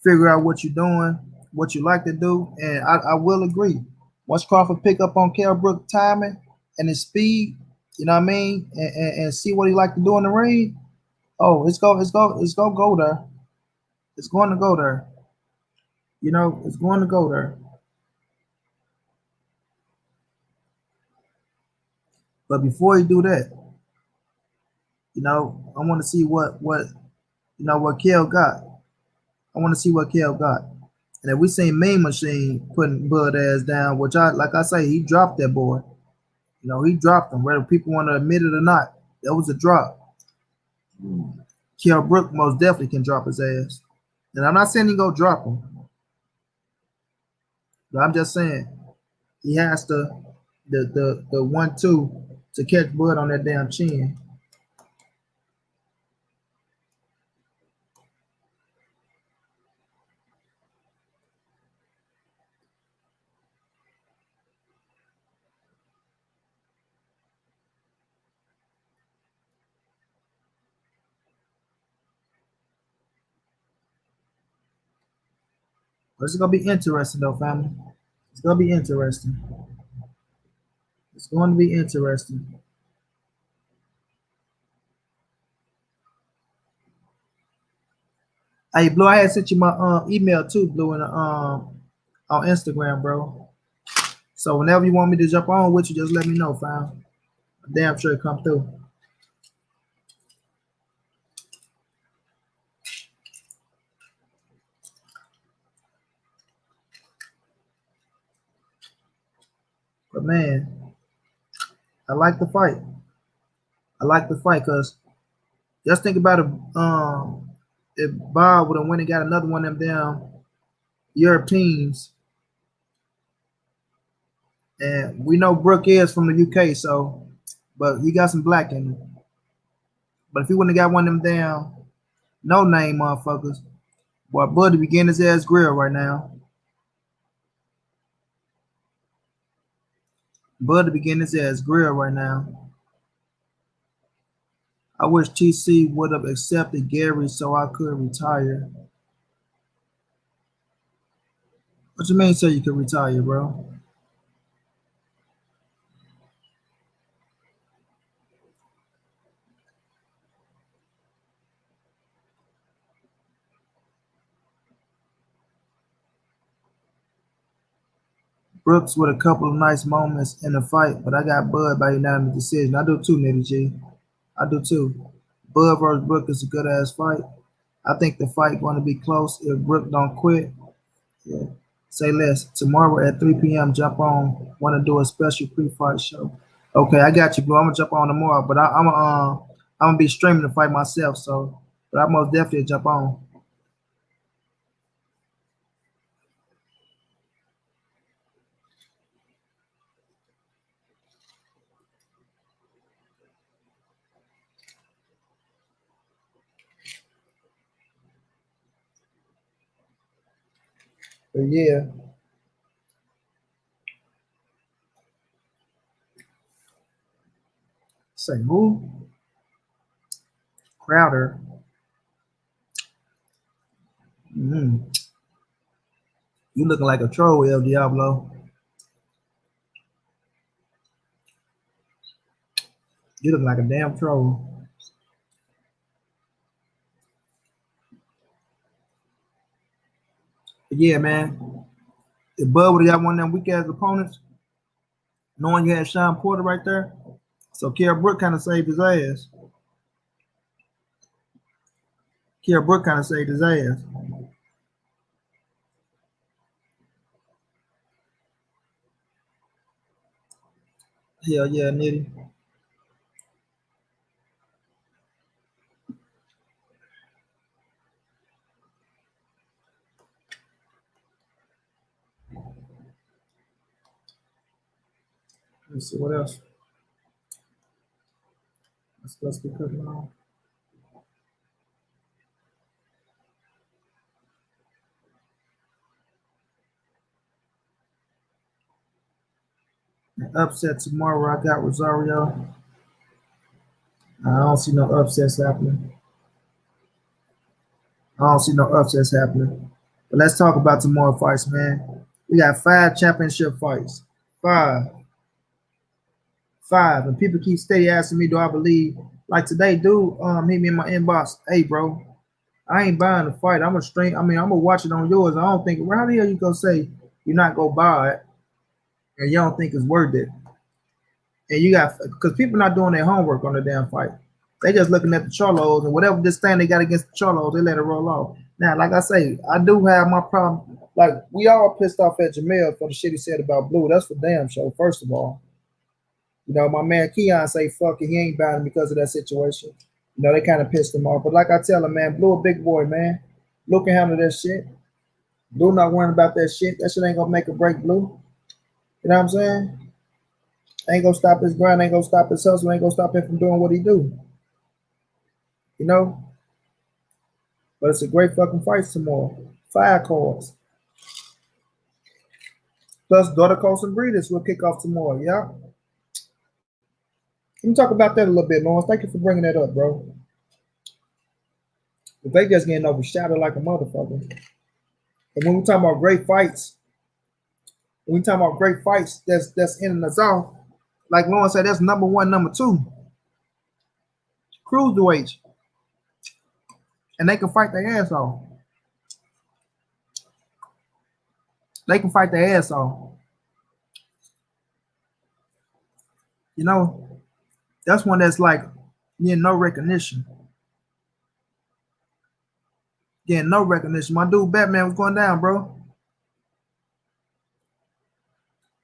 figure out what you're doing, what you like to do. And I will agree. Once Crawford pick up on Kell Brook timing and his speed, you know what I mean, and see what he like to do in the ring. Oh, it's gonna go there. It's going to go there. You know, it's going to go there. But before you do that, you know, I want to see what Kell got. I want to see what Kell got. And if we seen Mean Machine putting Bud ass down, which like I say, he dropped that boy. You know, he dropped him, whether people want to admit it or not. That was a drop. Kell Brook most definitely can drop his ass. And I'm not saying he go drop him, but I'm just saying he has to the 1-2 to catch Bud on that damn chin. But it's gonna be interesting though, family. It's gonna be interesting. It's going to be interesting. Hey, Blue, I had sent you my email too, Blue, and on Instagram, bro. So whenever you want me to jump on with you, just let me know, fam. I'm damn sure it come through. But man, I like the fight. I like the fight because just think about it. If Bob would have went and got another one of them damn Europeans, and we know Brooke is from the UK, so but he got some black in him. But if he wouldn't have got one of them damn no name motherfuckers, boy, Buddy be getting his ass grilled right now. Buddy be getting his ass grilled right now. I wish TC would have accepted Gary so I could retire. What you mean so you could retire, bro? Brooks with a couple of nice moments in the fight, but I got Bud by unanimous decision. I do too, Nitty G. I do too. Bud versus Brook is a good ass fight. I think the fight going to be close if Brook don't quit. Yeah. Say less. Tomorrow at 3 p.m. Jump on. Want to do a special pre-fight show? Okay, I got you, bro. I'm gonna jump on tomorrow, but I'm gonna be streaming the fight myself. So, but I most definitely jump on. But yeah, say who? Crowder. Mm-hmm. You looking like a troll, El Diablo. You looking like a damn troll. But yeah, man. If Bud would have got one of them weak ass opponents, knowing you had Sean Porter right there, so Kell Brook kind of saved his ass. Kell Brook kind of saved his ass. Hell yeah, Nitty. Let's see what else. What's supposed to be cooking on? An upset tomorrow. I got Rosario. I don't see no upsets happening. I don't see no upsets happening. But let's talk about tomorrow fights, man. We got 5 championship fights. 5. 5. And people keep steady asking me, do I believe? Like today, dude, hit me in my inbox. Hey, bro, I ain't buying the fight. I'm a stream. I mean, I'm gonna watch it on yours. I don't think. Well, how the hell you gonna say you're not gonna buy it and you don't think it's worth it? And you got because people not doing their homework on the damn fight. They just looking at the CHARLO'S and whatever this thing they got against the CHARLO'S, they let it roll off. Now, like I say, I do have my problem. Like we all pissed off at Jamel for the shit he said about Blue. That's for damn sure. First of all, you know, my man Keon say fuck it, he ain't buying him because of that situation. You know, they kind of pissed him off. But like I tell him, man, Blue a big boy, man. Blue can handle that shit. Blue not worrying about that shit. That shit ain't gonna make or break Blue. You know what I'm saying? Ain't gonna stop his grind, ain't gonna stop his hustle, ain't gonna stop him from doing what he do. You know? But it's a great fucking fight tomorrow. 5 cards. Plus Daughter Coast and Breeders will kick off tomorrow, yeah? Let me talk about that a little bit, Lawrence. Thank you for bringing that up, bro. But they just getting overshadowed like a motherfucker. And when we talk about great fights, when we talk about great fights, that's ending us off. Like Lauren said, that's number one, number two, cruiserweights, and they can fight their ass off. They can fight their ass off. You know, that's one that's like getting no recognition. Getting no recognition. My dude Batman was going down, bro.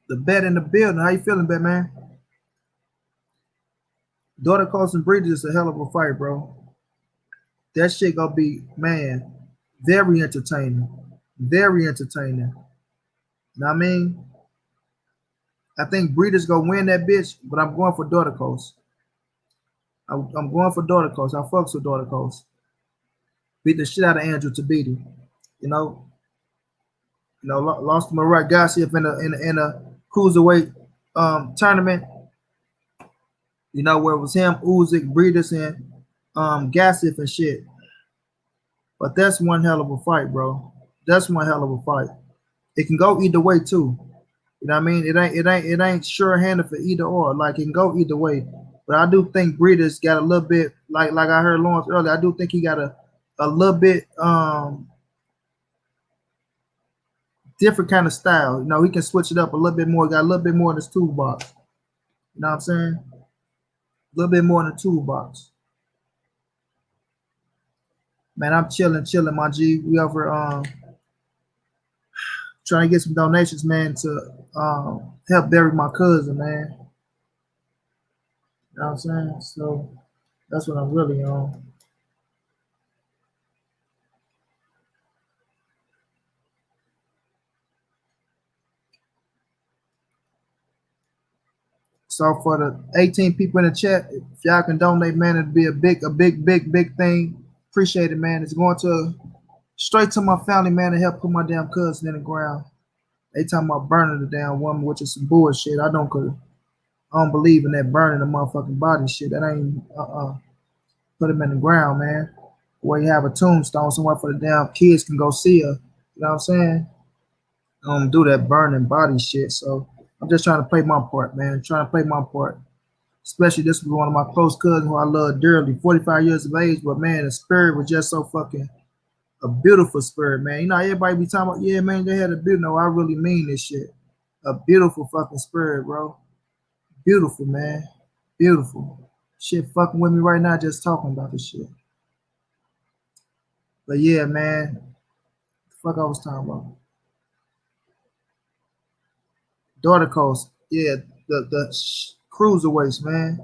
The bet in the building. How you feeling, Batman? Daughter Coast and Breeders is a hell of a fight, bro. That shit gonna be, man, very entertaining. Very entertaining. Know what I mean? I think Breeders gonna win that bitch, but I'm going for Daughter Coast. I'm going for Daughter Coast. I fucks with Daughter Coast. Beat the shit out of Andrew Tabiti. You know, lost to Murat Gassiev in a cruiserweight tournament. You know, where it was him, Usyk, Breeders, and Gassiev and shit. But that's one hell of a fight, bro. That's one hell of a fight. It can go either way too. You know what I mean? It ain't sure-handed for either or. Like it can go either way. But I do think Breeders got a little bit, like I heard Lawrence earlier, I do think he got a little bit different kind of style. You know, he can switch it up a little bit more, got a little bit more in his toolbox. You know what I'm saying? A little bit more in the toolbox. Man, I'm chilling, my G. We over trying to get some donations, man, to help bury my cousin, man. You know what I'm saying? So that's what I'm really on. So for the 18 people in the chat, if y'all can donate, man, it'd be a big thing. Appreciate it, man. It's going to straight to my family, man, to help put my damn cousin in the ground. They talking about burning the damn woman, which is some bullshit. I don't believe in that burning the motherfucking body shit. That ain't put him in the ground, man. Where you have a tombstone somewhere for the damn kids can go see her. You know what I'm saying? I don't do that burning body shit. So I'm just trying to play my part, man. Trying to play my part. Especially this was one of my close cousins who I love dearly, 45 years of age, but man, the spirit was just so fucking a beautiful spirit, man. You know, everybody be talking about, yeah, man, they had a beautiful. No, I really mean this shit. A beautiful fucking spirit, bro. Beautiful, man. Beautiful. Shit fucking with me right now just talking about this shit. But yeah, man. The fuck I was talking about. Daughter Coast. Yeah, the cruiserweights, man.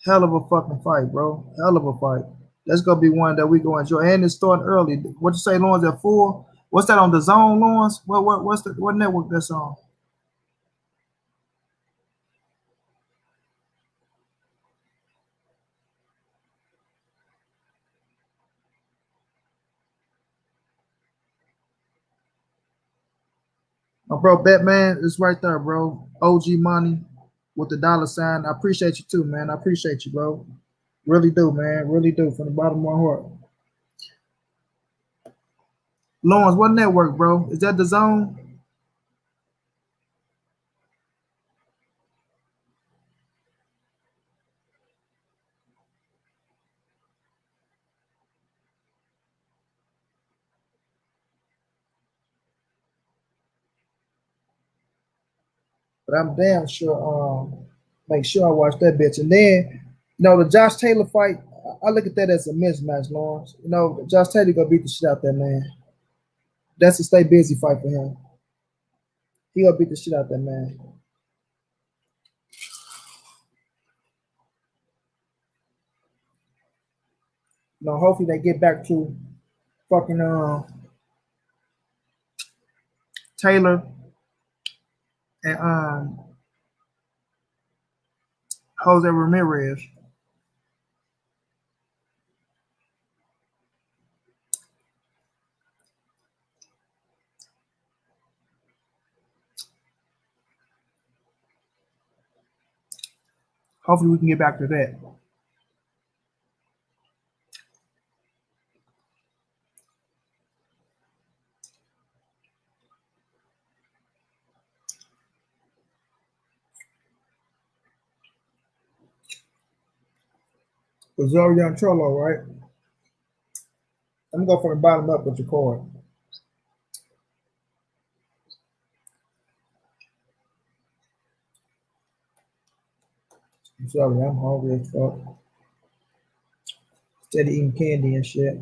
Hell of a fucking fight, bro. Hell of a fight. That's gonna be one that we go enjoy. And it's starting early. What you say, Lawrence, at 4? What's that on the zone, Lawrence? What network that's on? My bro Batman is right there, bro. OG money with the $sign. I appreciate you too, man. I appreciate you, bro. Really do, man. Really do, from the bottom of my heart. Lawrence, what network, bro? Is that the zone? But I'm damn sure make sure I watch that bitch. And then, the Josh Taylor fight, I look at that as a mismatch, Lawrence. Josh Taylor gonna beat the shit out that man. That's a stay busy fight for him. He gonna beat the shit out that man. Hopefully they get back to fucking Taylor and Jose Ramirez. Hopefully we can get back to that. It's already on Charlo, right? I'm gonna go from the bottom up with your card. I'm sorry, I'm hungry as fuck. Instead of eating candy and shit.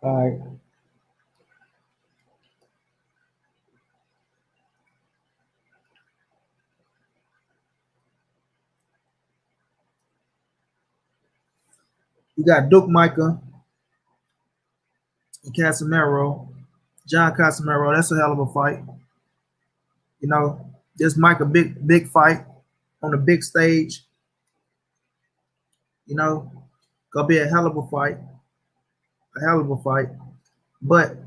All right. You got Duke Micah and Casemiro. John Casemiro, that's a hell of a fight. You know, this Micah big fight on the big stage. You know, gonna be a hell of a fight. A hell of a fight. But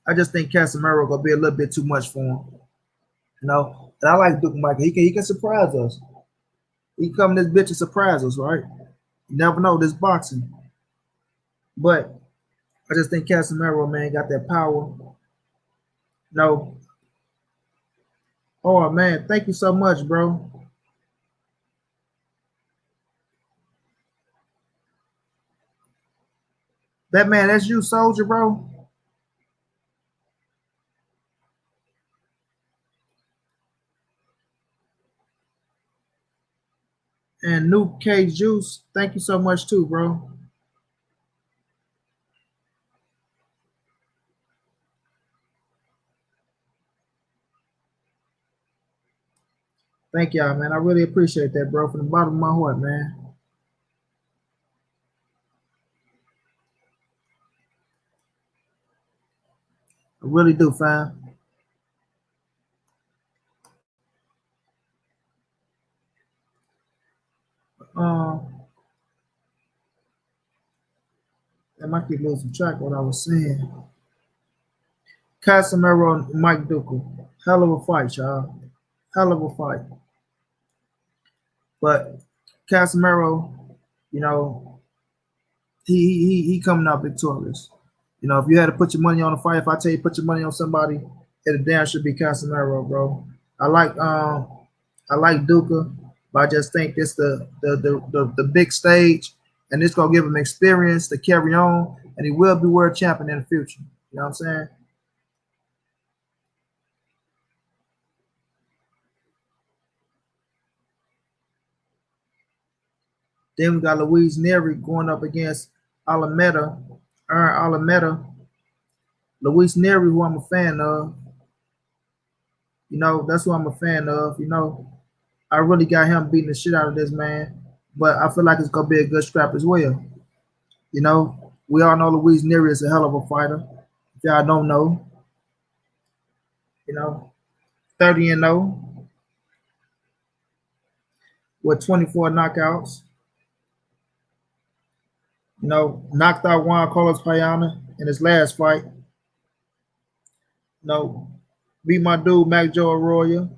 I just think Casemiro gonna be a little bit too much for him. You know, and I like Duke Micah. He can surprise us. He come this bitch and surprise us, right? You never know this boxing. But I just think Casemiro, man, got that power. No. Oh man, thank you so much, bro. That man, that's you, soldier, bro. And Nuke K Juice, thank you so much too, bro. Thank y'all, man. I really appreciate that, bro, from the bottom of my heart, man. I really do, fam. Um, I might keep losing track of what I was saying. Casemiro and Mike Dukel. Hell of a fight, y'all. Hell of a fight. But Casemiro, you know, he coming out victorious. You know, if you had to put your money on a fight, if I tell you put your money on somebody, it damn should be Casemiro, bro. I like Duca, but I just think it's the big stage, and it's gonna give him experience to carry on, and he will be world champion in the future. You know what I'm saying? Then we got Luis Neri going up against Alameda, Aaron Alameda. Luis Neri, who I'm a fan of. You know, that's who I'm a fan of. You know, I really got him beating the shit out of this man, but I feel like it's gonna be a good scrap as well. You know, we all know Luis Neri is a hell of a fighter. If y'all don't know, you know, 30 and 0 with 24 knockouts. You know, knocked out Juan Carlos Payana in his last fight. You know, beat my dude Mac Joe Arroyo.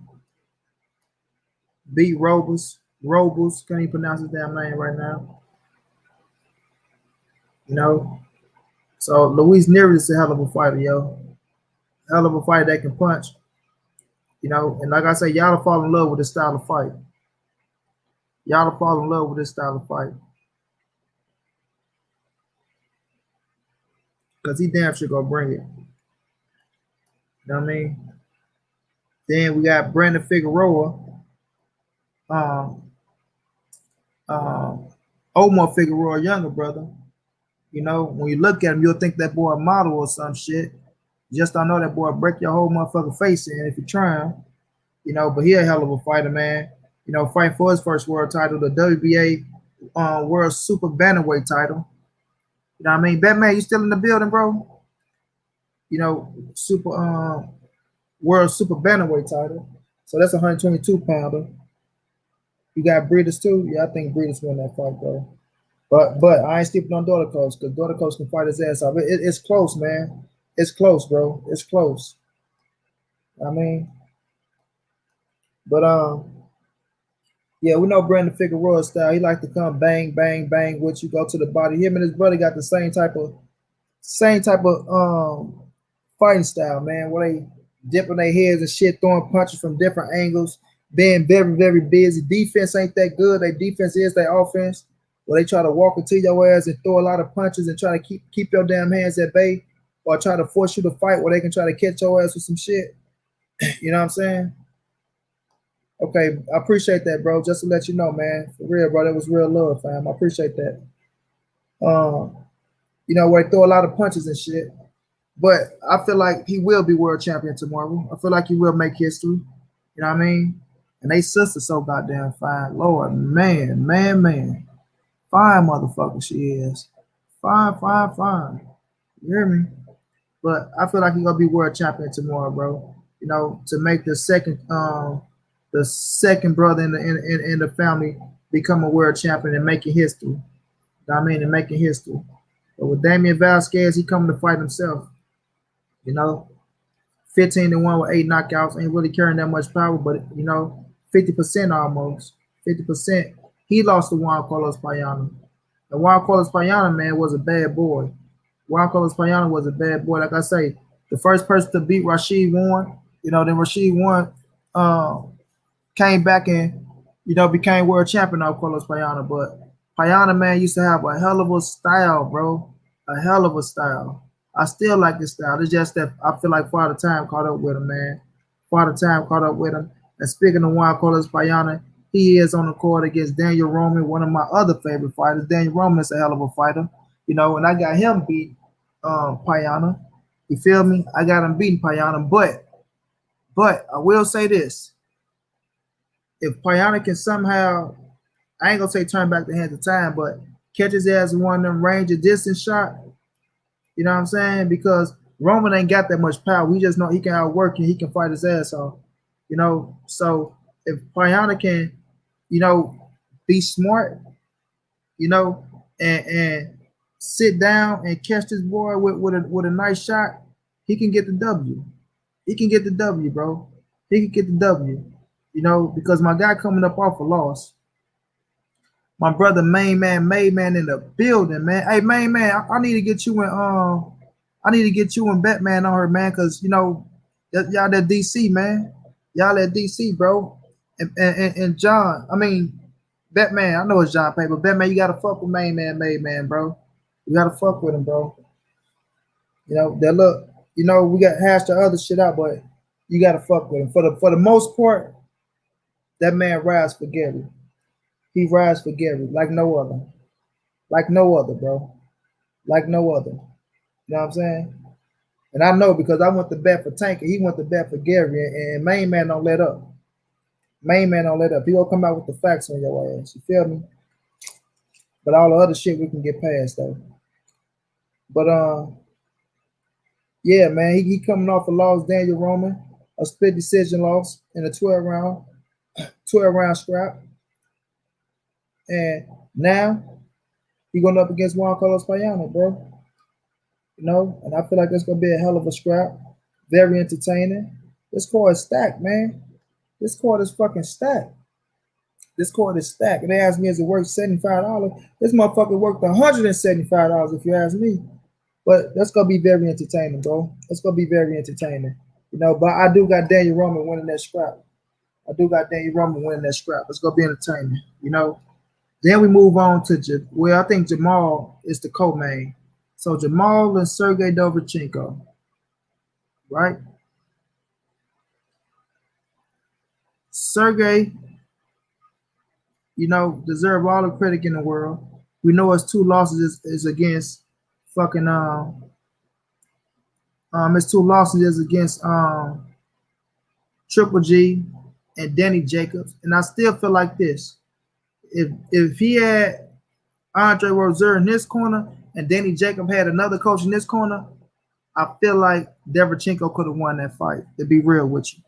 Beat Robles. Can't even pronounce his damn name right now. You know, so Luis Neri is a hell of a fighter, yo. Hell of a fighter that can punch. You know, and like I say, y'all will fall in love with this style of fight. Y'all will fall in love with this style of fight. Because he damn sure gonna bring it. You know what I mean? Then we got Brandon Figueroa. Um, Omar Figueroa, younger brother. You know, when you look at him, you'll think that boy a model or some shit. You just don't know that boy break your whole motherfucking face in if you try him. You know, but he a hell of a fighter, man. You know, fighting for his first world title, the WBA World Super Bantamweight title. You know what I mean? Batman, you still in the building, bro? You know, World Super Bantamweight title. So that's a 122 pounder. You got Breeders too? Yeah, I think Breeders win that fight, bro. But I ain't sleeping on Daughter Coast because Daughter Coast can fight his ass off. It's close, man. It's close, bro. It's close. I mean, but Yeah, we know Brandon Figueroa style. He like to come bang, bang, bang with you, go to the body. Him and his brother got the same type of fighting style, man, where they dipping their heads and shit, throwing punches from different angles, being very, very busy. Defense ain't that good. Their defense is their offense. Where they try to walk into your ass and throw a lot of punches and try to keep your damn hands at bay, or try to force you to fight where they can try to catch your ass with some shit. You know what I'm saying? Okay, I appreciate that, bro. Just to let you know, man, for real, bro, that was real love, fam. I appreciate that. Um, where they throw a lot of punches and shit. But I feel like he will be world champion tomorrow. I feel like he will make history. You know what I mean? And they sister so goddamn fine. Lord, man, man, man. Fine motherfucker she is. Fine, fine, fine. You hear me? But I feel like he's gonna be world champion tomorrow, bro. To make the second brother in the family become a world champion and making history. You know what I mean? And making history. But with Damian Vasquez, he coming to fight himself. You know, 15-1 with 8 knockouts, ain't really carrying that much power, but 50% almost. 50%. He lost to Juan Carlos Payano. And Juan Carlos Payano, man, was a bad boy. Juan Carlos Payano was a bad boy. Like I say, the first person to beat Rashid Warren, then Rashid Warren came back and, became world champion of Carlos Payano. But Payano, man, used to have a hell of a style, bro. A hell of a style. I still like this style. It's just that I feel like Father Time caught up with him, man. Father Time caught up with him. And speaking of Juan Carlos Payano, he is on the court against Daniel Roman, one of my other favorite fighters. Daniel Roman is a hell of a fighter, and I got him beat Payano. You feel me? I got him beating Payano, but I will say this: if Payano can somehow, I ain't gonna say turn back the hands of time, but catch his ass in one of them range of distance shot. You know what I'm saying? Because Roman ain't got that much power. We just know he can outwork and he can fight his ass off. So if Payano can, be smart, and sit down and catch this boy with a nice shot, he can get the W. He can get the W, bro. He can get the W. Because my guy coming up off a loss. My brother Main Man in the building, man. Hey, Main Man, I need to get you and Batman on her, man, because y'all that DC, man. Y'all at DC, bro. And John, I mean Batman, I know it's John Pay, but Batman, you gotta fuck with Main Man, bro. You gotta fuck with him, bro. That look, we got hashed the other shit out, but you gotta fuck with him. For the most part, that man rides for Gary. He rides for Gary like no other. Like no other, bro. Like no other. You know what I'm saying? And I know because I went to bat for Tank and he went to bat for Gary, and Main Man don't let up. Main Man don't let up. He gonna come out with the facts on your ass. You feel me? But all the other shit we can get past though. But yeah, man, he coming off a loss, Daniel Roman, a split decision loss in a 12-round scrap. And now he going up against Juan Carlos Payano, bro. And I feel like it's gonna be a hell of a scrap. Very entertaining. This card is stacked, man. This card is fucking stacked. This card is stacked. And they asked me, is it worth $75? This motherfucker worth $175 if you ask me. But that's gonna be very entertaining, bro. It's gonna be very entertaining. But I do got Daniel Roman winning that scrap. It's gonna be entertaining, Then we move on to I think Jamal is the co-main. So Jamal and Sergey Dovchenko, right? Sergey, deserve all the credit in the world. We know his 2 losses is against fucking his 2 losses is against Triple G and Danny Jacobs. And I still feel like this. If he had Andre Rozier in this corner and Danny Jacob had another coach in this corner, I feel like Dovchenko could have won that fight, to be real with you.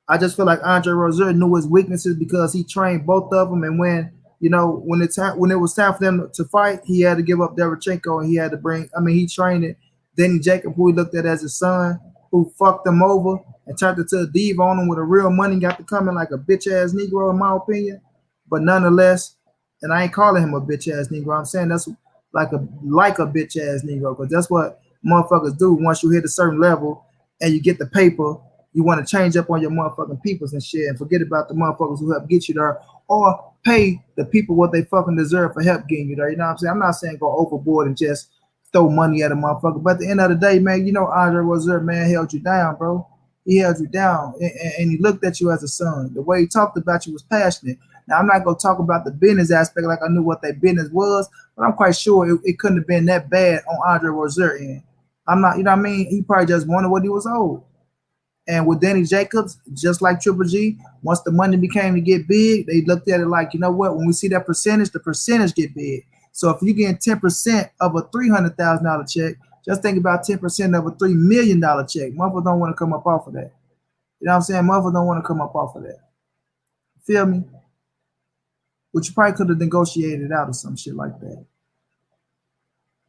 I just feel like Andre Rozier knew his weaknesses because he trained both of them, and when it was time for them to fight, he had to give up Dovchenko, and he had to he trained it. Danny Jacob, who he looked at as his son, who fucked him over and turned into a diva on him with a real money, got to come in like a bitch ass Negro, in my opinion. but nonetheless, and I ain't calling him a bitch ass Negro. I'm saying that's like a bitch ass Negro, because that's what motherfuckers do. Once you hit a certain level and you get the paper, you want to change up on your motherfucking peoples and shit, and forget about the motherfuckers who help get you there, or pay the people what they fucking deserve for help getting you there. You know what I'm saying? I'm not saying go overboard and just throw money at a motherfucker, but at the end of the day, man, you know Andre Rozier, man, held you down, bro. He held you down, and he looked at you as a son. The way he talked about you was passionate. Now, I'm not going to talk about the business aspect like I knew what their business was, but I'm quite sure it couldn't have been that bad on Andre Rozier end. I'm not, you know what I mean? He probably just wanted what he was owed. And with Danny Jacobs, just like Triple G, once the money became to get big, they looked at it like, you know what? When we see that percentage, the percentage get big. So if you get 10% of a $300,000 check, just think about 10% of a $3 million check. Motherfuckers don't want to come up off of that. You know what I'm saying? Motherfuckers don't want to come up off of that. Feel me? Which you probably could have negotiated out or some shit like that.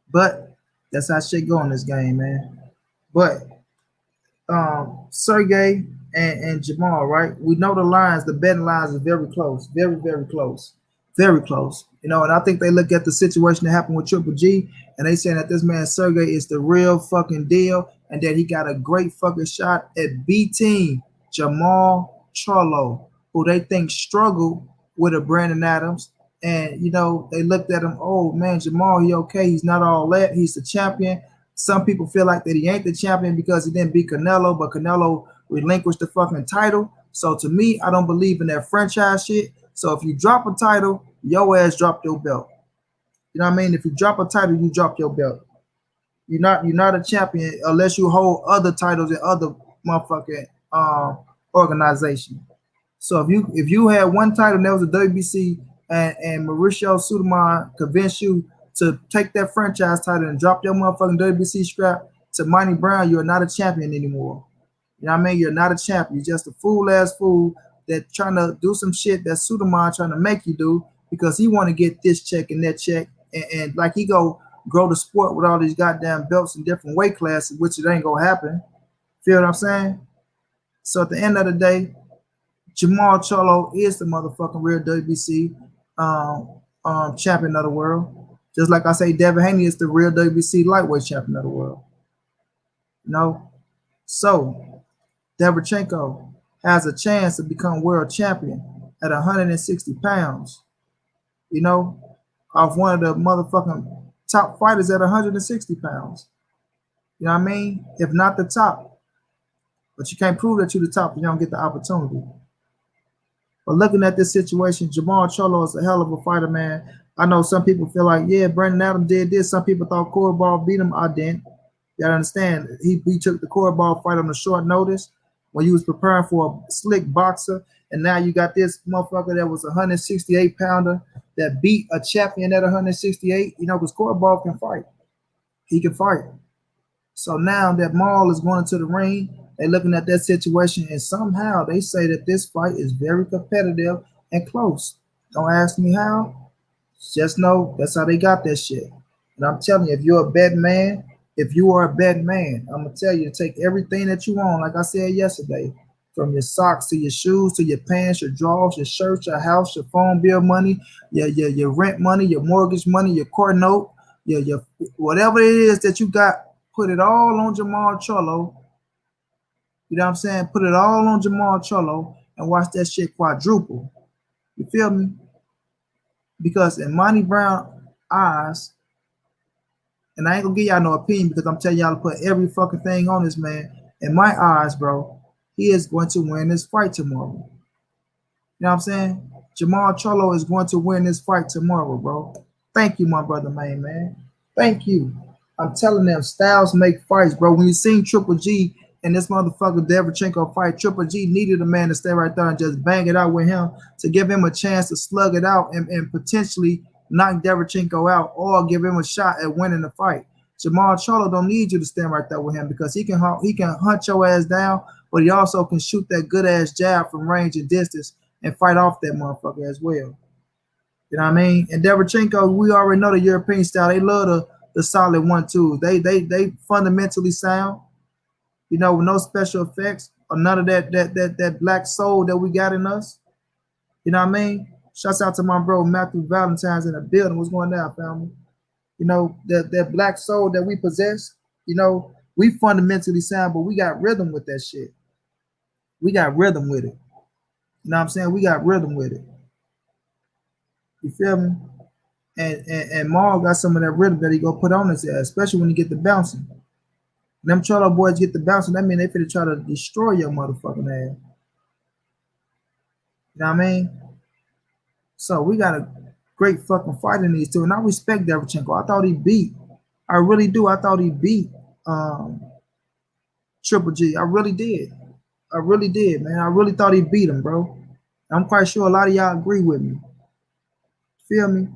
But that's how shit go in this game, man. But Sergey and Jamal, right? We know the lines, the betting lines is very close, very, very close, very close. You know, and I think they look at the situation that happened with Triple G, and they saying that this man Sergey is the real fucking deal, and that he got a great fucking shot at beating Jamal Charlo, who they think struggled with a Brandon Adams. And you know, they looked at him, oh man, Jamal, he okay, he's not all that, he's the champion. Some people feel like that he ain't the champion because he didn't beat Canelo, but Canelo relinquished the fucking title. So to me, I don't believe in that franchise shit. So if you drop a title, your ass drop your belt. You know what I mean? If you drop a title, you drop your belt. You're not a champion unless you hold other titles in other motherfucking organizations. So if you had one title and that was a WBC, and Mauricio Sulaimán convinced you to take that franchise title and drop your motherfucking WBC strap to Monty Brown, you're not a champion anymore. You know what I mean? You're not a champion. You're just a fool-ass fool that trying to do some shit that Sulaimán trying to make you do because he want to get this check and that check. And like he go grow the sport with all these goddamn belts in different weight classes, which it ain't going to happen. Feel what I'm saying? So at the end of the day, Jamal Charlo is the motherfucking real WBC champion of the world. Just like I say, Devin Haney is the real WBC lightweight champion of the world. You know? So, Derevchenko has a chance to become world champion at 160 pounds. You know? Off one of the motherfucking top fighters at 160 pounds. You know what I mean? If not the top. But you can't prove that you're the top if you don't get the opportunity. But looking at this situation, Jamal Charlo is a hell of a fighter, man. I know some people feel like, yeah, Brandon Adams did this. Some people thought Corey beat him. I didn't. You gotta understand, he took the Corey fight on a short notice when he was preparing for a slick boxer, and now you got this motherfucker that was a 168-pounder that beat a champion at 168. You know, because Corey can fight. He can fight. So now that Maul is going into the ring, they're looking at that situation, and somehow they say that this fight is very competitive and close. Don't ask me how. Just know that's how they got that shit. And I'm telling you, if you're a betting man, I'm going to tell you to take everything that you own, like I said yesterday, from your socks to your shoes to your pants, your drawers, your shirts, your house, your phone bill money, your rent money, your mortgage money, your car note, your whatever it is that you got, put it all on Jamal Charlo. You know what I'm saying? Put it all on Jamal Charlo and watch that shit quadruple. You feel me? Because in Monty Brown's eyes, and I ain't gonna give y'all no opinion because I'm telling y'all to put every fucking thing on this man. In my eyes, bro, he is going to win this fight tomorrow. You know what I'm saying? Jamal Charlo is going to win this fight tomorrow, bro. Thank you, my brother, man. Thank you. I'm telling them, styles make fights, bro. When you seen Triple G and this motherfucker Derevchenko fight, Triple G needed a man to stay right there and just bang it out with him to give him a chance to slug it out and potentially knock Derevchenko out or give him a shot at winning the fight. Jamal Charlo don't need you to stand right there with him because he can hunt your ass down, but he also can shoot that good ass jab from range and distance and fight off that motherfucker as well. You know what I mean? And Derevchenko, we already know the European style. They love the solid 1-2s. They fundamentally sound. You know, with no special effects or none of that black soul that we got in us. You know what I mean? Shouts out to my bro Matthew Valentine's in the building. What's going down, family? You know, that black soul that we possess, you know, we fundamentally sound, but we got rhythm with that shit. We got rhythm with it. You know what I'm saying? We got rhythm with it. You feel me? And Maul got some of that rhythm that he go put on his ass, especially when he get the bouncing. Them Charlo boys get the bouncing, that mean they finna try to destroy your motherfucking ass. You know what I mean? So we got a great fucking fight in these two, and I respect Derevchenko. I thought he beat. I really do. I thought he beat Triple G. I really did. I really did, man. I really thought he beat him, bro. I'm quite sure a lot of y'all agree with me. Feel me?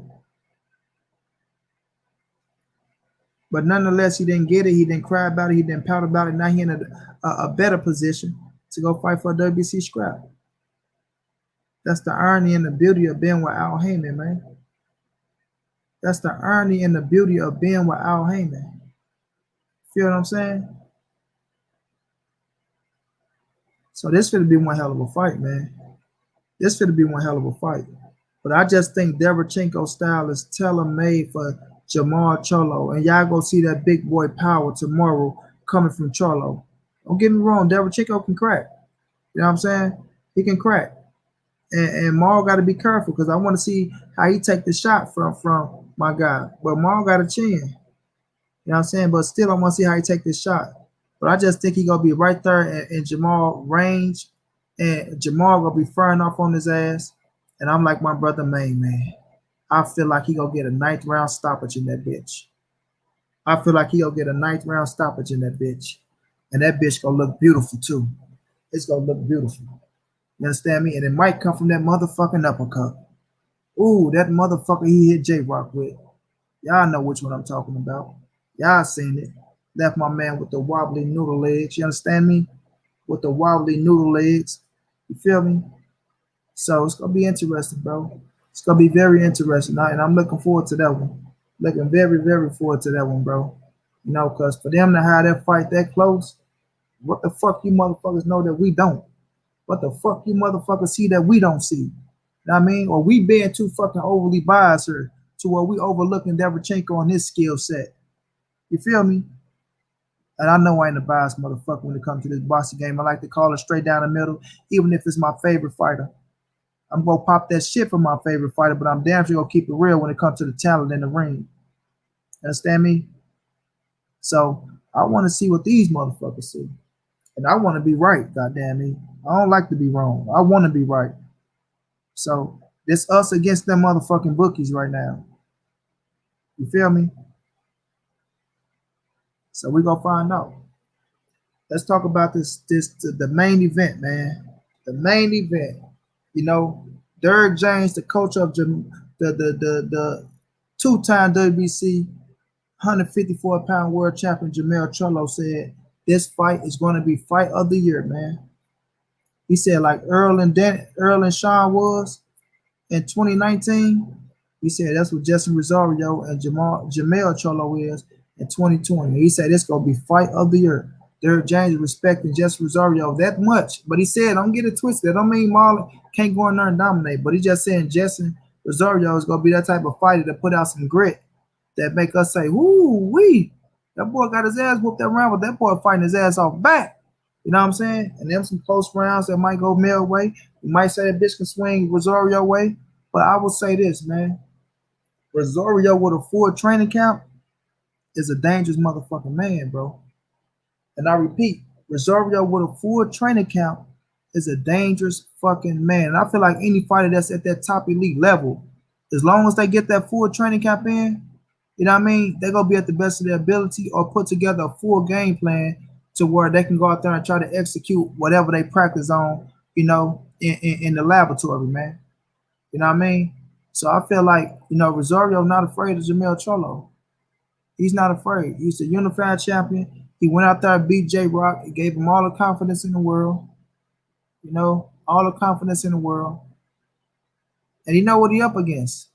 But nonetheless, he didn't get it. He didn't cry about it. He didn't pout about it. Now he in a better position to go fight for a WBC scrap. That's the irony and the beauty of being with Al Heyman, man. That's the irony and the beauty of being with Al Heyman. Feel what I'm saying? So this finna be one hell of a fight, man. This finna be one hell of a fight. But I just think Derevchenko's style is tailor-made for Jamal Charlo. And y'all go see that big boy power tomorrow coming from Charlo. Don't get me wrong, Derevchenko can crack. You know what I'm saying? He can crack. And Maul got to be careful because I want to see how he take the shot from my guy. But Maul got a chin. You know what I'm saying? But still, I want to see how he take this shot. But I just think he going to be right there in Jamal range. And Jamal going to be firing off on his ass. And I'm like my brother Main, man. I feel like he going to get a 9th round stoppage in that bitch. I feel like he going to get a 9th round stoppage in that bitch. And that bitch going to look beautiful, too. It's going to look beautiful. You understand me? And it might come from that motherfucking uppercut. Ooh, that motherfucker he hit J-Rock with. Y'all know which one I'm talking about. Y'all seen it. Left my man with the wobbly noodle legs. You understand me? With the wobbly noodle legs. You feel me? So it's going to be interesting, bro. It's going to be very interesting. And I'm looking forward to that one. Looking very, very forward to that one, bro. You know, because for them to have that fight that close, what the fuck you motherfuckers know that we don't? What the fuck you motherfuckers see that we don't see? You know what I mean? Or we being too fucking overly biased here to where we overlooking Derevchenko on his skill set. You feel me? And I know I ain't a biased motherfucker when it comes to this boxing game. I like to call it straight down the middle, even if it's my favorite fighter. I'm going to pop that shit for my favorite fighter, but I'm damn sure going to keep it real when it comes to the talent in the ring. Understand me? So I want to see what these motherfuckers see. And I want to be right, goddamn me. I don't like to be wrong. I want to be right. So it's us against them motherfucking bookies right now. You feel me? So we gonna find out. Let's talk about the main event, man. The main event. You know, Derek James, the coach of the two-time WBC 154-pound world champion Jamel Charlo said this fight is going to be fight of the year, man. He said like Earl and Sean was in 2019. He said that's what Justin Rosario and Jamel Charlo is in 2020. He said it's going to be fight of the year. Derek James respecting Justin Rosario that much. But he said, don't get it twisted. That don't mean Marlon can't go in there and dominate. But he just saying Justin Rosario is going to be that type of fighter to put out some grit that make us say, whoo, wee. That boy got his ass whooped that round, but that boy fighting his ass off back. You know what I'm saying? And them some close rounds that might go Mel way. You might say that bitch can swing Rosario way. But I will say this, man. Rosario with a full training camp is a dangerous motherfucking man, bro. And I repeat, Rosario with a full training camp is a dangerous fucking man. And I feel like any fighter that's at that top elite level, as long as they get that full training camp in, you know what I mean, they're going to be at the best of their ability or put together a full game plan to where they can go out there and try to execute whatever they practice on, you know, in the laboratory, man. You know what I mean? So I feel like, you know, Rosario not afraid of Jamel Charlo. He's not afraid. He's the unified champion. He went out there and beat J-Rock. It gave him all the confidence in the world. You know, all the confidence in the world. And he know what he up against.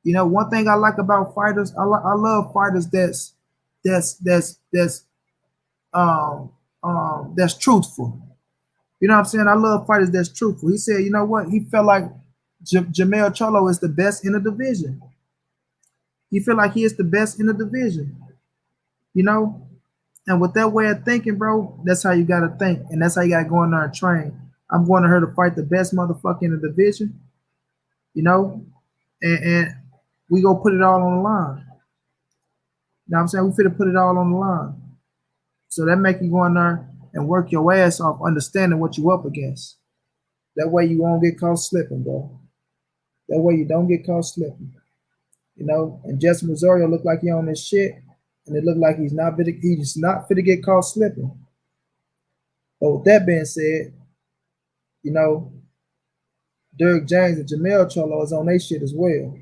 You know, one thing I like about fighters, I love fighters that's truthful. You know what I'm saying? I love fighters that's truthful. He said, you know what? He felt like Jamel Charlo is the best in the division. He feel like he is the best in the division, you know? And with that way of thinking, bro, that's how you gotta think. And that's how you gotta go in there and train. I'm going to her to fight the best motherfucker in the division, you know? And we go put it all on the line. You know what I'm saying? We finna put it all on the line. So that make you go in there and work your ass off understanding what you up against. That way you won't get caught slipping, bro. That way you don't get caught slipping. You know, and Jesse Rosario look like he on this shit, and it look like he's not fit to get caught slipping. But with that being said, you know, Derrick James and Jamel Charlo is on their shit as well.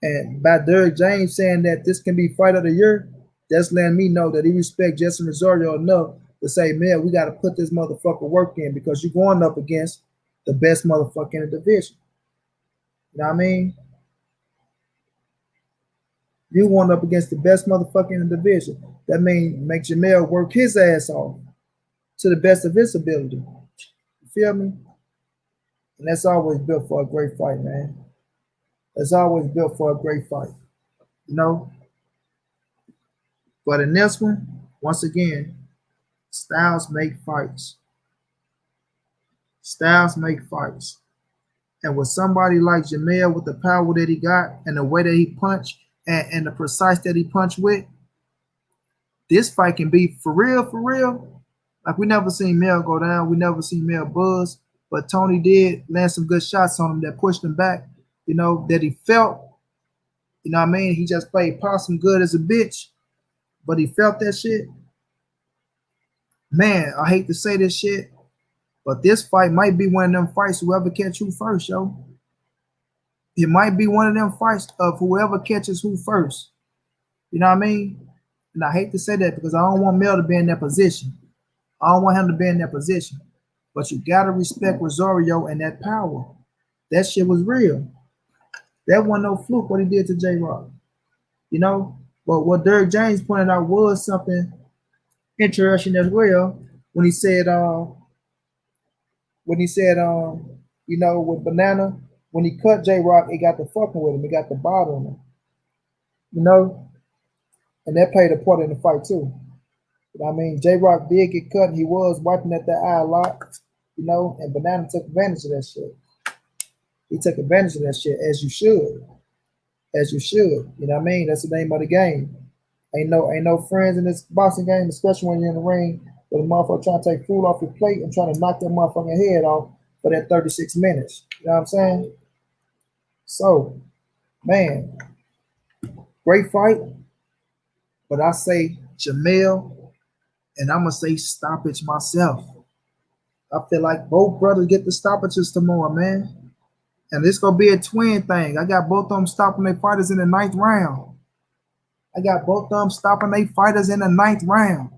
And by Derrick James saying that this can be fight of the year, that's letting me know that he respects Jesse Rosario enough to say, man, we got to put this motherfucker work in because you're going up against the best motherfucker in the division. You know what I mean? You going up against the best motherfucker in the division. That means make Jamel work his ass off to the best of his ability. You feel me? And that's always built for a great fight, man. That's always built for a great fight. You know? But in this one, once again, styles make fights. Styles make fights. And with somebody like Jamel with the power that he got and the way that he punched and the precise that he punched with, this fight can be for real, for real. Like we never seen Mel go down. We never seen Mel buzz. But Tony did land some good shots on him that pushed him back, you know, that he felt, you know what I mean? He just played possum good as a bitch, but he felt that shit. Man, I hate to say this shit, but this fight might be one of them fights whoever catch who first, yo. It might be one of them fights of whoever catches who first. You know what I mean? And I hate to say that because I don't want Mel to be in that position. I don't want him to be in that position. But you got to respect Rosario and that power. That shit was real. That wasn't no fluke what he did to J-Rock. You know? But what Derrick James pointed out was something interesting as well when he said, you know, with Banana, when he cut J-Rock, it got to fucking with him. It got to bothering him. You know? And that played a part in the fight too. I mean, J-Rock did get cut, and he was wiping at that eye a lot, you know, and Banana took advantage of that shit. He took advantage of that shit, as you should. As you should. You know what I mean? That's the name of the game. Ain't no friends in this boxing game, especially when you're in the ring with a motherfucker trying to take food off your plate and trying to knock that motherfucking head off for that 36 minutes. You know what I'm saying? So, man, great fight. But I say Jamel, and I'm going to say stoppage myself. I feel like both brothers get the stoppages tomorrow, man. And this going to be a twin thing. I got both of them stopping their fighters in the 9th round. I got both of them stopping their fighters in the 9th round.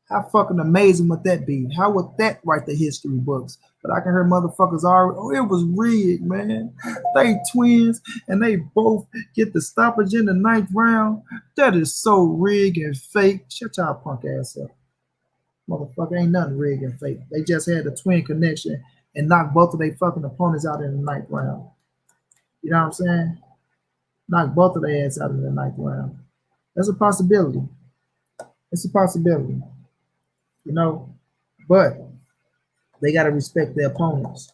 How fucking amazing would that be? How would that write the history books? But I can hear motherfuckers already, oh, it was rigged, man. They twins, and they both get the stoppage in the 9th round. That is so rigged and fake. Shut y'all punk ass up. Motherfucker, ain't nothing rigged and fake. They just had a twin connection and knocked both of their fucking opponents out in the 9th round. You know what I'm saying? Knock both of their ass out in the 9th round. That's a possibility. It's a possibility. You know, but they got to respect their opponents.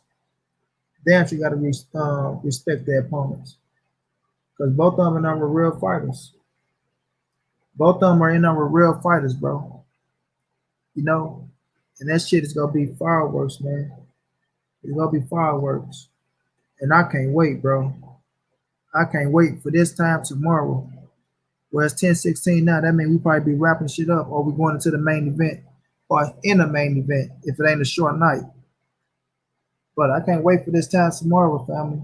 They actually got to respect their opponents because both of them are real fighters. Both of them are in with real fighters, bro. You know, and that shit is gonna be fireworks, man. It's gonna be fireworks, and I can't wait, bro. I can't wait for this time tomorrow. Well, it's 10:16 now. That means we probably be wrapping shit up, or we going into the main event, or in the main event if it ain't a short night. But I can't wait for this time tomorrow, family.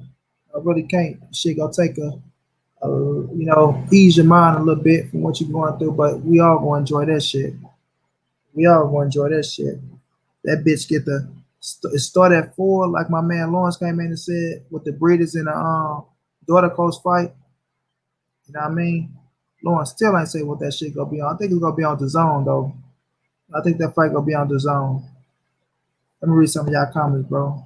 I really can't. Shit gonna take you know, ease your mind a little bit from what you're going through. But we all gonna enjoy that shit. We all gonna enjoy that shit. That bitch get the start at 4, like my man Lawrence came in and said, with the Breeders in the daughter coast fight. You know what I mean? Lawrence still ain't say what that shit gonna be on. I think it's gonna be on the zone though. I think that fight gonna be on the zone. Let me read some of y'all comments, bro.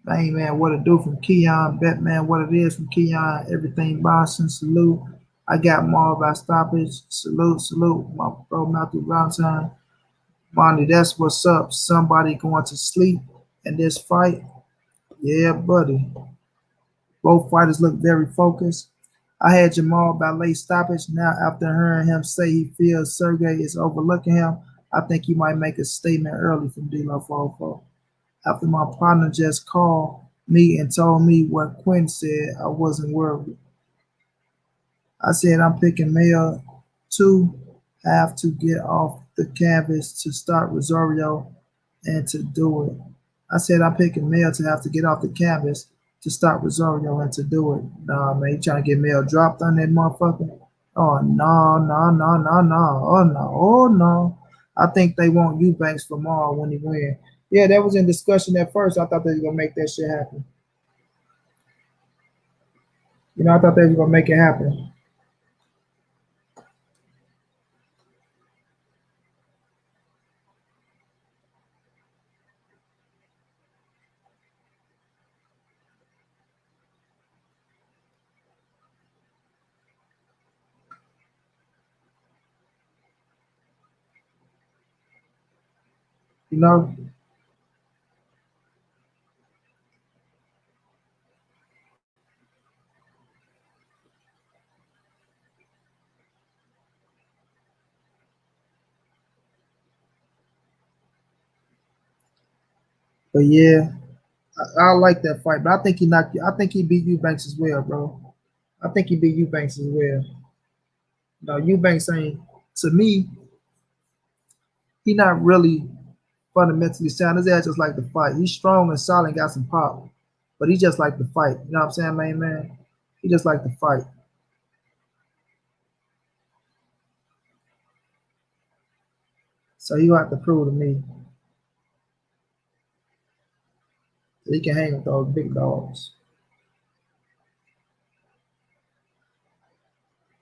Bang man, what it do from Keon, Batman, what it is from Keon, everything Boston, salute. I got Maul by stoppage, salute, salute, my bro Matthew Valentine. Monty, that's what's up. Somebody going to sleep in this fight. Yeah, buddy. Both fighters look very focused. I had Jamal by late stoppage. Now, after hearing him say he feels Sergey is overlooking him, I think he might make a statement early from D-Lo 404. After my partner just called me and told me what Quinn said, I wasn't worried. I said I'm picking Mayo to have to get off the canvas to start Rosario and to do it. I said I'm picking Mayo to have to get off the canvas to start Rosario and to do it. Nah, man, you trying to get Mayo dropped on that motherfucker? Oh no, no, no, no, no. Oh no, oh no. I think they want Eubanks for Maul when he win. Yeah, that was in discussion at first. I thought they were gonna make that shit happen. You know, I thought they were gonna make it happen. You know, but yeah, I like that fight. But I think he knocked you. I think he beat Eubanks as well, bro. I think he beat Eubanks as well. No, Eubanks ain't. To me, he not really fundamentally sound. His ass just like the fight. He's strong and solid, and got some pop, but he just like the fight. You know what I'm saying, man? He just like the fight. So you have to prove to me that he can hang with those big dogs.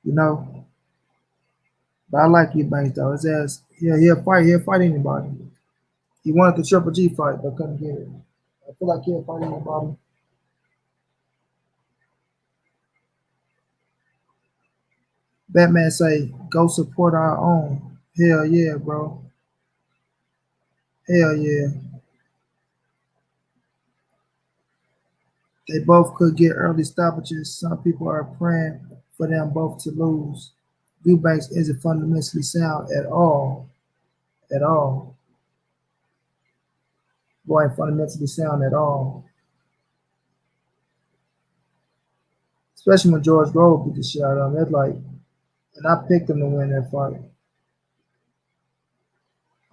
You know. But I like Eubanks though. His ass, yeah, he'll fight. He'll fight anybody. He wanted the Triple G fight, but couldn't get it. I feel like he'll fight anybody. Batman say, go support our own. Hell yeah, bro. Hell yeah. They both could get early stoppages. Some people are praying for them both to lose. Eubanks isn't fundamentally sound at all. At all. Boy, ain't fundamentally sound at all. Especially when George Grove beat the shit out of him. That's like, and I picked him to win that fight.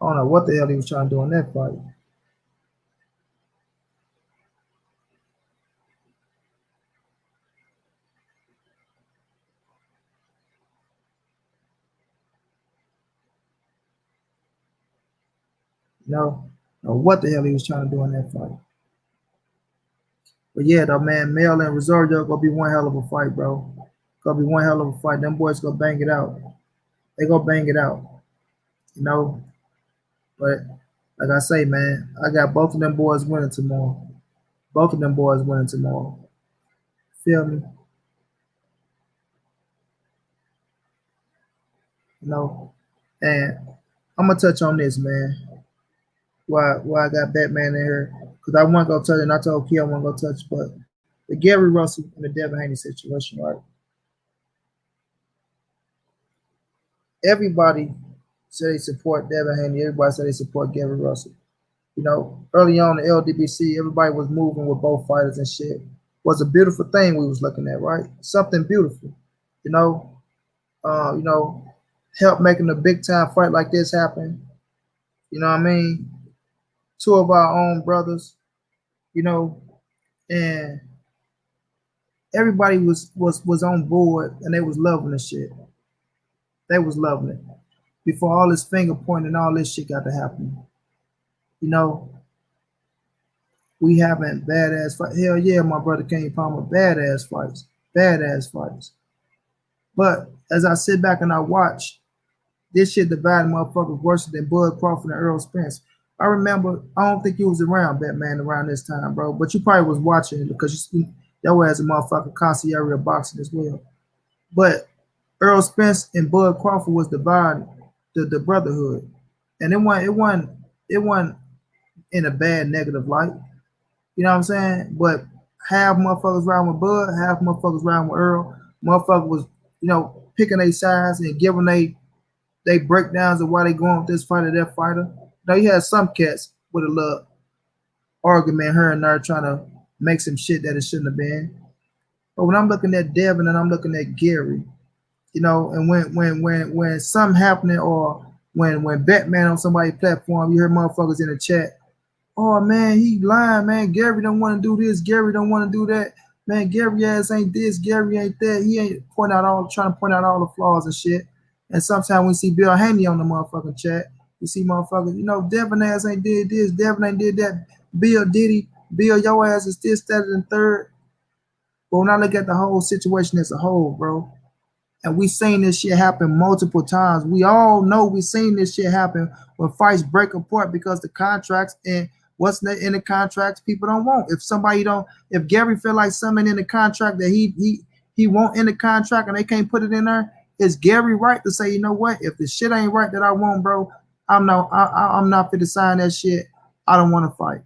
I don't know what the hell he was trying to do in that fight. You know what the hell he was trying to do in that fight. But yeah, though, man, Mel and Rosario gonna be one hell of a fight, bro. Gonna be one hell of a fight. Them boys gonna bang it out. They gonna bang it out, you know. But like I say, man, I got both of them boys winning tomorrow. Both of them boys winning tomorrow. Feel me? You know. And I'm gonna touch on this, man. Why I got Batman in here? Because I wasn't gonna touch it, and I told Key I wasn't gonna touch, but the Gary Russell and the Devin Haney situation, right? Everybody say they support Devin Haney. Everybody say they support Gary Russell. You know, early on in the LDBC, everybody was moving with both fighters and shit. It was a beautiful thing we was looking at, right? Something beautiful. You know, you know, help making a big time fight like this happen. You know what I mean? Two of our own brothers, you know, and everybody was on board and they was loving the shit. They was loving it. Before all this finger pointing and all this shit got to happen. You know, we having badass fights. Hell yeah, my brother Kane Palmer, badass fights. Badass fights. But as I sit back and I watch, this shit dividing motherfuckers worse than Bud Crawford and Earl Spence. I remember, I don't think you was around Batman around this time, bro, but you probably was watching it because that was a motherfucking concierge of boxing as well. But Earl Spence and Bud Crawford was divided, the brotherhood, and it wasn't in a bad negative light. You know what I'm saying? But half motherfuckers around with Bud, half motherfuckers around with Earl. Motherfucker was, picking their sides and giving they breakdowns of why they going with this fighter, that fighter. Now you had some cats with a little argument here and there trying to make some shit that it shouldn't have been. But when I'm looking at Devin and I'm looking at Gary, and when something happening or when Batman on somebody's platform, you hear motherfuckers in the chat, oh man, he lying, man. Gary don't want to do this, Gary don't want to do that. Man, Gary ass ain't this, Gary ain't that. He ain't trying to point out all the flaws and shit. And sometimes we see Bill Haney on the motherfucking chat. You see motherfuckers, Devin ass ain't did this, Devin ain't did that. Bill Diddy, Bill, your ass is this, that, and third. But when I look at the whole situation as a whole, bro, and we seen this shit happen multiple times. We all know we seen this shit happen when fights break apart because the contracts and what's in the contracts people don't want. If Gary feel like something in the contract that he want in the contract and they can't put it in there, is Gary right to say, you know what? If the shit ain't right that I want, bro, I'm not fit to sign that shit. I don't want to fight.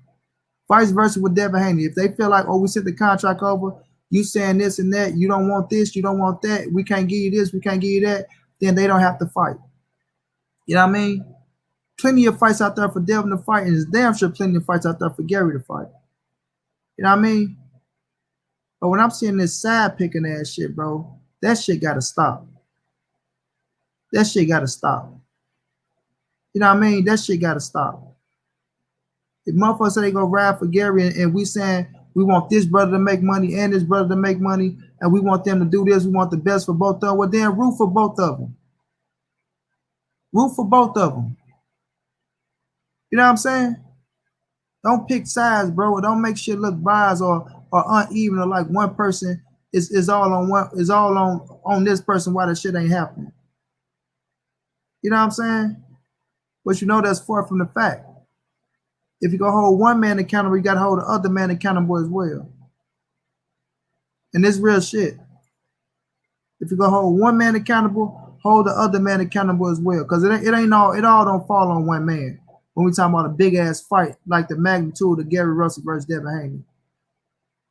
Vice versa with Devin Haney. If they feel like, oh, we sent the contract over, you saying this and that, you don't want this, you don't want that, we can't give you this, we can't give you that, then they don't have to fight. You know what I mean? Plenty of fights out there for Devin to fight, and there's damn sure plenty of fights out there for Gary to fight. You know what I mean? But when I'm seeing this side picking ass shit, bro, that shit gotta stop. That shit gotta stop. You know what I mean? That shit gotta stop. If motherfuckers say they go ride for Gary and we saying we want this brother to make money and this brother to make money, and we want them to do this, we want the best for both of them, well then root for both of them. Root for both of them. You know what I'm saying? Don't pick sides, bro. Don't make shit look biased or uneven or like one person is all on this person why the shit ain't happening. You know what I'm saying? But that's far from the fact. If you go hold one man accountable, you got to hold the other man accountable as well. And this real shit. If you go hold one man accountable, hold the other man accountable as well. Because it all don't fall on one man. When we talking about a big ass fight like the magnitude of Gary Russell versus Devin Haney.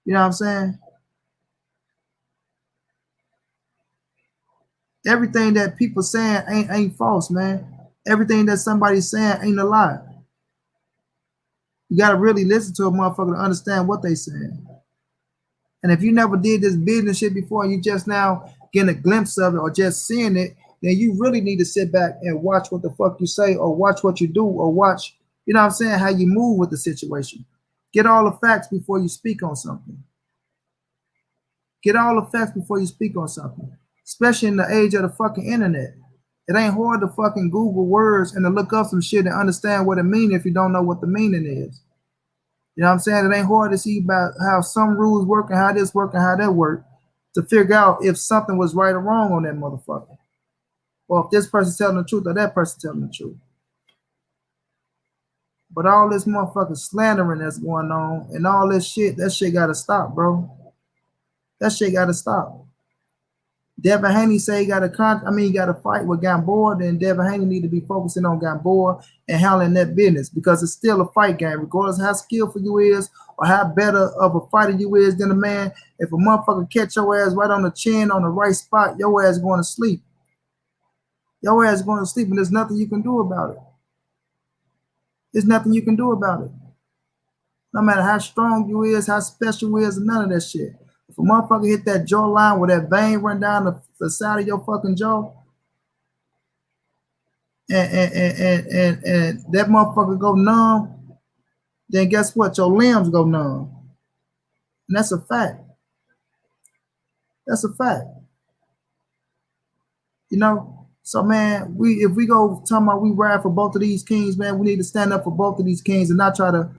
You know what I'm saying? Everything that people saying ain't false, man. Everything that somebody's saying ain't a lie. You got to really listen to a motherfucker to understand what they saying. And if you never did this business shit before and you just now getting a glimpse of it or just seeing it, then you really need to sit back and watch what the fuck you say or watch what you do or watch, you know what I'm saying, how you move with the situation. Get all the facts before you speak on something. Get all the facts before you speak on something, especially in the age of the fucking internet. It ain't hard to fucking Google words and to look up some shit and understand what it means if you don't know what the meaning is. You know what I'm saying? It ain't hard to see about how some rules work and how this work and how that work to figure out if something was right or wrong on that motherfucker. Or if this person's telling the truth or that person's telling the truth. But all this motherfucking slandering that's going on and all this shit, that shit gotta stop, bro. That shit gotta stop. Devin Haney say he got a fight with Gamboa, then Devin Haney need to be focusing on Gamboa and handling that business because it's still a fight game, regardless of how skillful you is or how better of a fighter you is than a man. If a motherfucker catch your ass right on the chin on the right spot, your ass going to sleep. Your ass going to sleep, and there's nothing you can do about it. There's nothing you can do about it. No matter how strong you is, how special you is, none of that shit. If a motherfucker hit that jaw line where that vein run down the side of your fucking jaw, and that motherfucker go numb, then guess what? Your limbs go numb. And that's a fact. That's a fact. You know? So man, if we go talking about we ride for both of these kings, man, we need to stand up for both of these kings and not try to,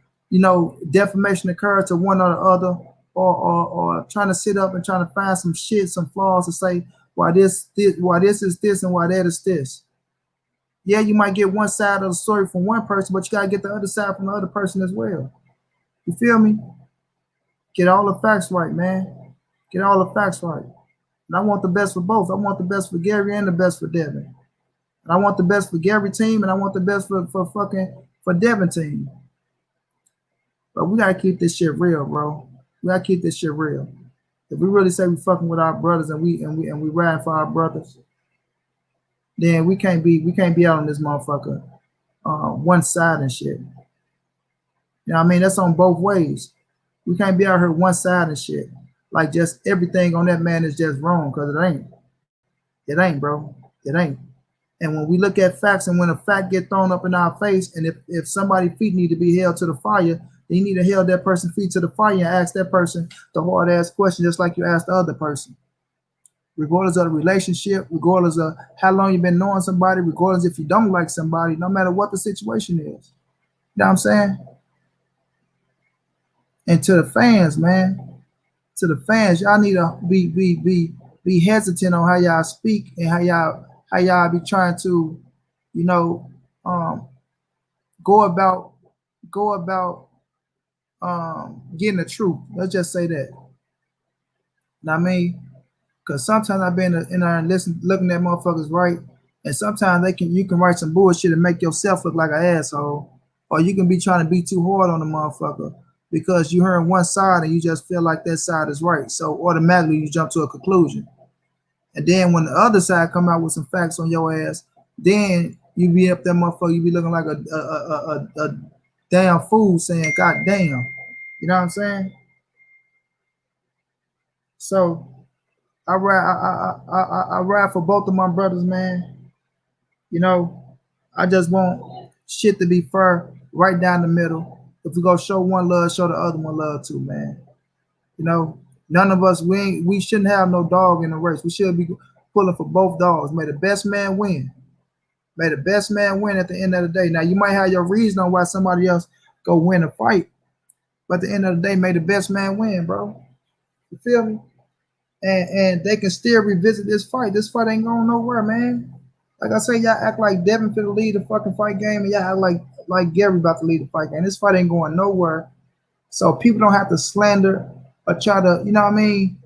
defamation occur to one or the other. Or trying to sit up and trying to find some shit, some flaws to say why this is this and why that is this. Yeah, you might get one side of the story from one person, but you gotta get the other side from the other person as well. You feel me? Get all the facts right, man. Get all the facts right. And I want the best for both. I want the best for Gary and the best for Devin. And I want the best for Gary team, and I want the best for Devin team. But we gotta keep this shit real, bro. We gotta keep this shit real. If we really say we fucking with our brothers and we ride for our brothers, then we can't be out on this motherfucker one side and shit. You know what I mean? That's on both ways. We can't be out here one side and shit. Like just everything on that man is just wrong, because it ain't. It ain't, bro. It ain't. And when we look at facts and when a fact get thrown up in our face, and if somebody's feet need to be held to the fire, then you need to hold that person's feet to the fire and ask that person the hard ass question, just like you asked the other person. Regardless of the relationship, regardless of how long you've been knowing somebody, regardless if you don't like somebody, no matter what the situation is. You know what I'm saying? And to the fans, man, to the fans, y'all need to be hesitant on how y'all speak and how y'all be trying to, you know, um, go about getting the truth. Let's just say that. Know what I mean? Because sometimes I've been in there and looking at motherfuckers right, and sometimes you can write some bullshit and make yourself look like an asshole, or you can be trying to be too hard on the motherfucker because you heard one side and you just feel like that side is right. So automatically you jump to a conclusion. And then when the other side come out with some facts on your ass, then you be up there motherfucker, you be looking like a damn fool saying, God damn. You know what I'm saying? So I ride for both of my brothers, man. You know, I just want shit to be fair, right down the middle. If we go show one love, show the other one love too, man. You know, none of us we shouldn't have no dog in the race. We should be pulling for both dogs. May the best man win. May the best man win at the end of the day. Now you might have your reason on why somebody else go win a fight, but at the end of the day, may the best man win, bro. You feel me? And they can still revisit this fight. This fight ain't going nowhere, man. Like I say, y'all act like Devin finna lead the fucking fight game, and y'all act like Gary about to lead the fight game. This fight ain't going nowhere. So people don't have to slander or try to, you know what I mean,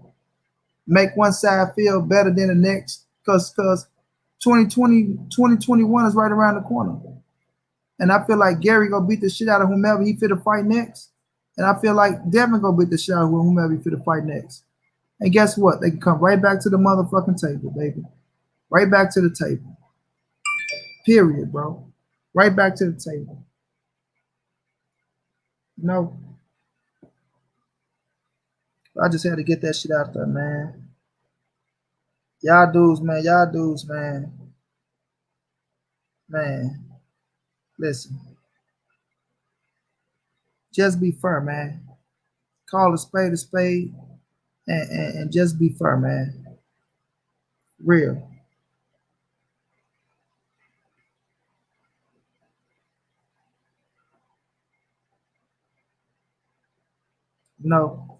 make one side feel better than the next. Because 2021 is right around the corner. And I feel like Gary gonna beat the shit out of whomever he fit to fight next. And I feel like Devin gonna beat the shit out of whomever he fit to fight next. And guess what? They can come right back to the motherfucking table, baby. Right back to the table. Period, bro. Right back to the table. You know, I just had to get that shit out there, man. Y'all dudes, man. Y'all dudes, man. Man, listen. Just be fair, man. Call a spade, and just be fair, man. Real. No,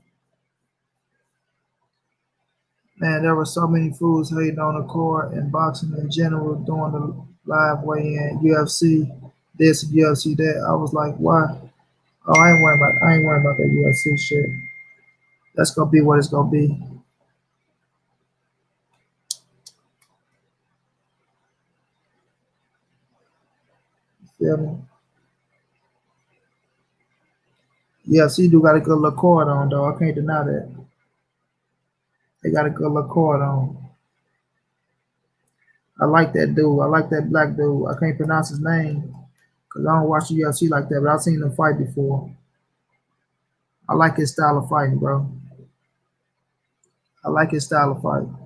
man, there were so many fools hating on the court and boxing in general during the live weigh-in, UFC this, UFC that. I was like, why? Oh, I ain't worrying about that UFC shit. That's gonna be what it's gonna be. You feel me? UFC do got a good little cord on though. I can't deny that. They got a good little cord on. I like that dude. I like that black dude. I can't pronounce his name because I don't watch the UFC like that, but I've seen him fight before. I like his style of fighting, bro. I like his style of fighting.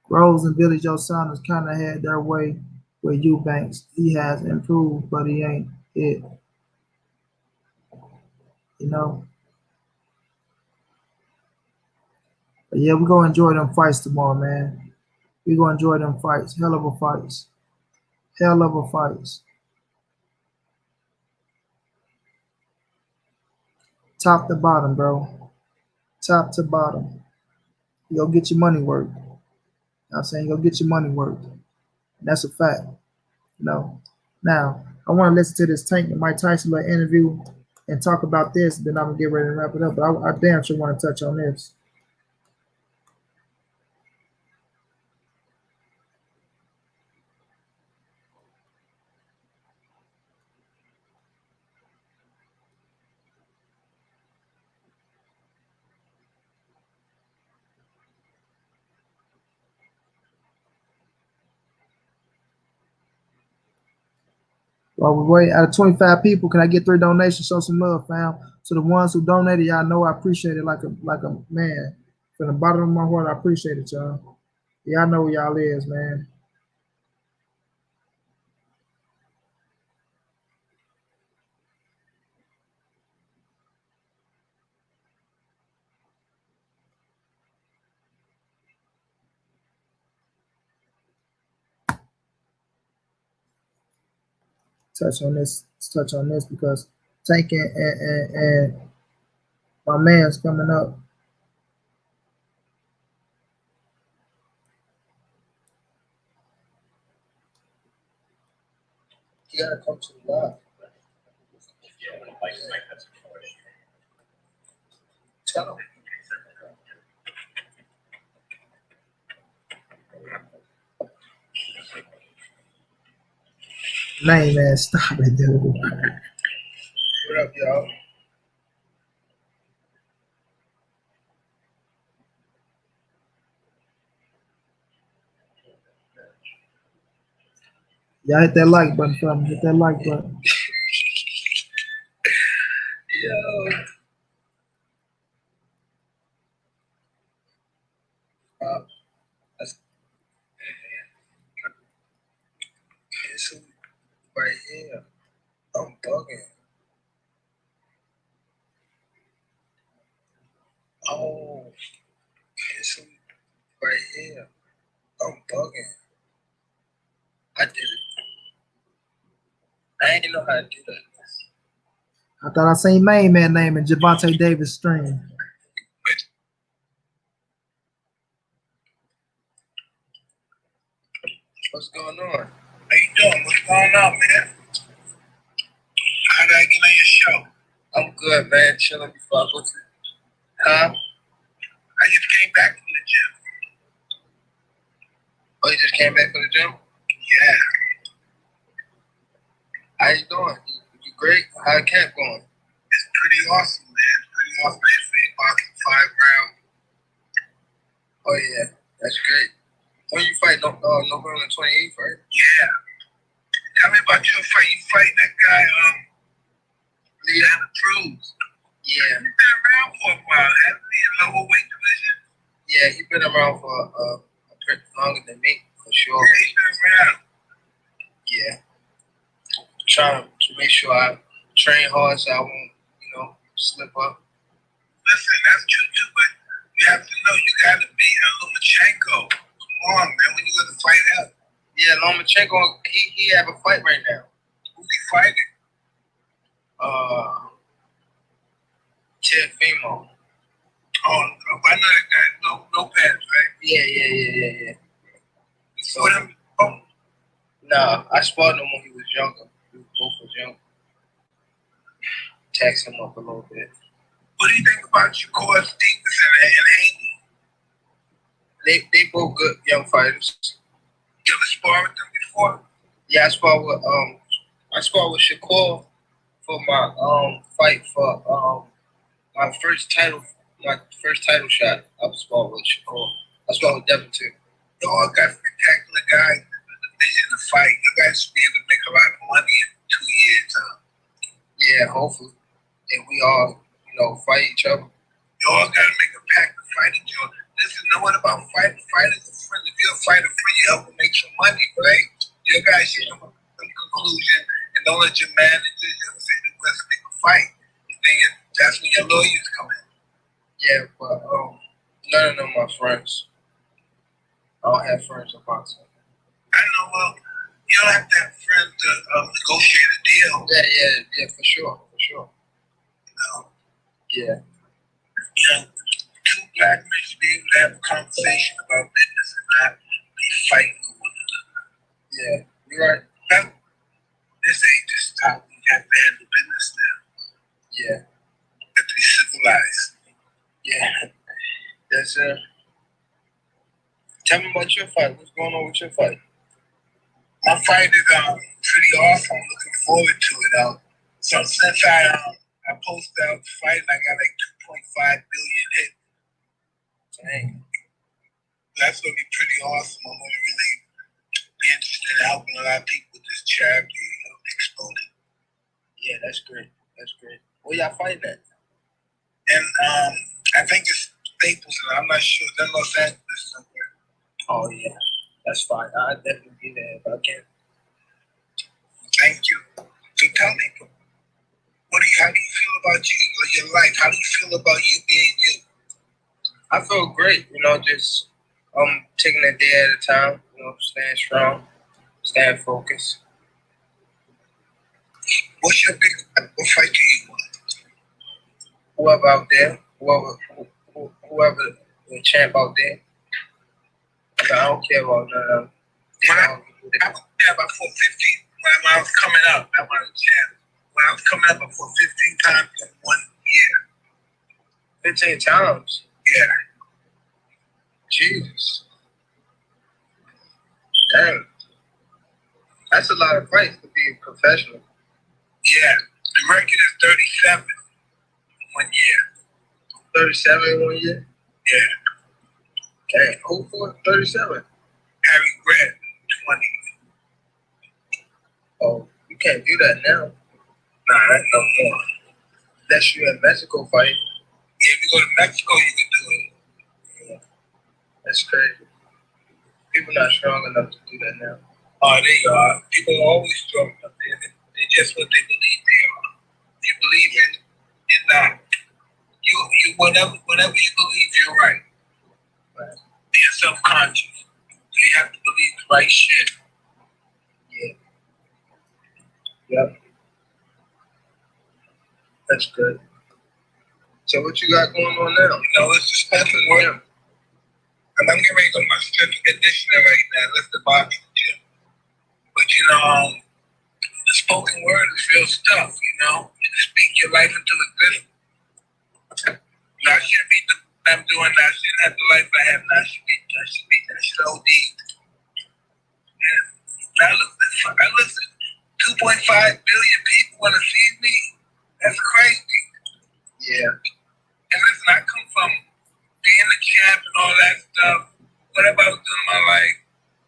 Rose and Billy Joe Saunders kind of had their way with Eubanks. He has improved, but he ain't it. You know. But yeah, we're gonna enjoy them fights tomorrow, man. We're gonna enjoy them fights. Hell of a fights. Hell of a fights. Top to bottom, bro. top to bottom. You go get your money worth. You know what I'm saying? You go get your money worth. And that's a fact. You know. Now, I want to listen to this Tank and Mike Tyson little interview and talk about this. Then I'm gonna get ready to wrap it up. But I damn sure want to touch on this. While we wait, out of 25 people, can I get 3 donations? Show some love, fam. So the ones who donated, y'all know I appreciate it like a man. From the bottom of my heart, I appreciate it, y'all. Y'all know who y'all is, man. Touch on this. Let's touch on this because Tank and my man's coming up. You gotta come to the live. Tell him. Man, stop it, dude. What up, y'all? Y'all hit that like button for me. Hit that like button. Yo. That's right here. I'm bugging. Oh, it's right here. I'm bugging. I did it. I didn't know how to do that. I thought I seen main man name in Javante Davis stream. What's going on? How you doing? What's going on, man? How did I get on your show? I'm good, man. Chilling before I go to. Huh? I just came back from the gym. Oh, you just came back from the gym? Yeah. How you doing? You great? How camp going? It's pretty awesome, man. Pretty awesome. I just finished boxing 5 rounds. Oh yeah, that's great. When you fight November 28th, right? Yeah. Tell me about your fight. You fighting that guy, Leon Cruz. Yeah. He's been around for a while, hasn't he, in lower weight division? Yeah, he's been around for a bit longer than me, for sure. Yeah, he's been around. Yeah. Trying to make sure I train hard so I won't, slip up. Listen, that's true too, but you have to know you got to beat Lomachenko. Come on, man, when you got to fight out. Yeah, Lomachenko, he have a fight right now. Who's he fighting? Ted Fimo. Oh, I know that guy. No pads, right? Yeah. You fought him? Oh. Nah, I sparred him when he was younger. We both was young. Tax him up a little bit. What do you think about Shakur Stevenson and Haney? They both good young fighters. You ever sparred with them before? Yeah, I sparred with Shakur for my fight for my first title shot. I was sparred with Shakur. I sparred with Devin too. You all got spectacular guys in the division to fight. You guys should be able to make a lot of money in 2 years, huh? Yeah, hopefully. And we all, fight each other. You all gotta make a pact to fight each other. Listen, know what about fighting? Fighters are friends. If you're a fighter friend, you help them make some money, right? You guys should come to some conclusion and don't let your managers say that let's make a fight. The thing is, that's when your lawyers come in. Yeah, but none of them are friends. I don't have friends in boxing. I know. Well, you don't have to have friends to negotiate a deal. Yeah, for sure. Yeah. Black men should be able to have a conversation about business and not be fighting with one another. Yeah, you're right. This ain't just how we have to handle business now. Yeah. We have to be civilized. Yeah. Yes, sir. Tell me about your fight. What's going on with your fight? My fight is pretty awesome. I'm looking forward to it. So since I posted out the fight, I got like 2.5 billion hits. Dang. That's gonna be pretty awesome. I'm gonna really be interested in helping a lot of people with this charity exploding. Yeah, that's great. That's great. Where y'all fighting at? And I think it's Staples, and I'm not sure. It's in Los Angeles somewhere. Oh yeah, that's fine. I'll definitely be there if I can. Thank you. So tell me, how do you feel about your life? How do you feel about you being you? I feel great. Just taking a day at a time. Staying strong, staying focused. What's your biggest fight do you want? Whoever out there, whoever the champ out there. I don't care about none of them. I was there about 15 when I was coming up. I wanted a champ. When I was coming up, I fought 15 times in 1 year. 15 times? Yeah. Jesus. Dang. That's a lot of fights to be a professional. Yeah. The record is 37 in 1 year. 37 in 1 year? Yeah. Dang. Who fought 37? Harry Grant, 20. Oh, you can't do that now. Nah, that's no more. Unless you're in Mexico fight. Yeah, if you go to Mexico, you can do it. Yeah. That's crazy. People not strong enough to do that now. Oh, they are. People are always strong enough. They're just what they believe they are. You believe in that. You whatever you believe, you're right. Right. Being self-conscious. You have to believe the right shit. Yeah. Yep. That's good. So what you got going on now? It's the special work. I'm getting ready to go to my strength and conditioning right now. That's the boxing gym. But the spoken word is real stuff, You speak your life into existence. I shouldn't be the I'm doing now. I shouldn't have the life I have now. I should be that shit OD. And I listen, 2.5 billion people want to see me. That's crazy. Yeah. And listen, I come from being a champ and all that stuff. Whatever I was doing in my life,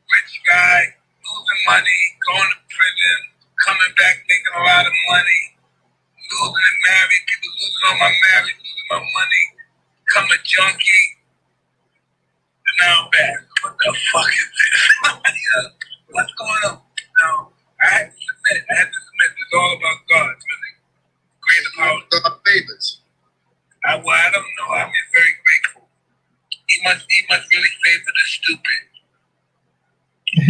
rich guy, losing money, going to prison, coming back making a lot of money, losing and married, people losing all my marriage, losing my money, become a junkie, and now I'm back. What the fuck is this? What's going on? Now, I had to submit. It's all about God, really. Greater power. God favors. I don't know. I'm very grateful. He must really favor the stupid. He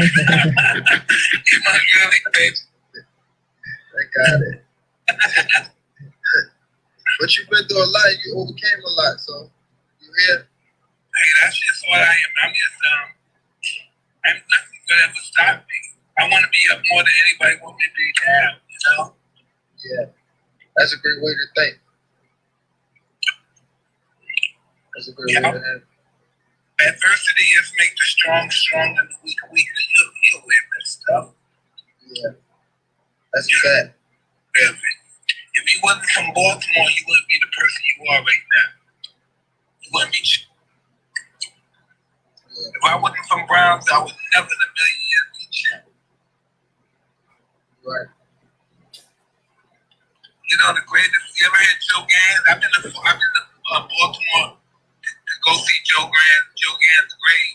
must really favor. I got it. But you've been through a lot. You overcame a lot, so you here. Hey, that's just what I am. I'm nothing gonna ever stop me. I want to be up more than anybody want me to be now. Yeah, that's a great way to think. That's a great way to have. Adversity is make the strong strong and the weak weaker. You'll win that stuff. Yeah, that's bad. If you wasn't from Baltimore, you wouldn't be the person you are right now. You wouldn't be. If I wasn't from Browns, I would never in a million years be champ. Right. The greatest. You ever heard Joe Gans? I've been to Baltimore to go see Joe Gans. Joe Gans the great.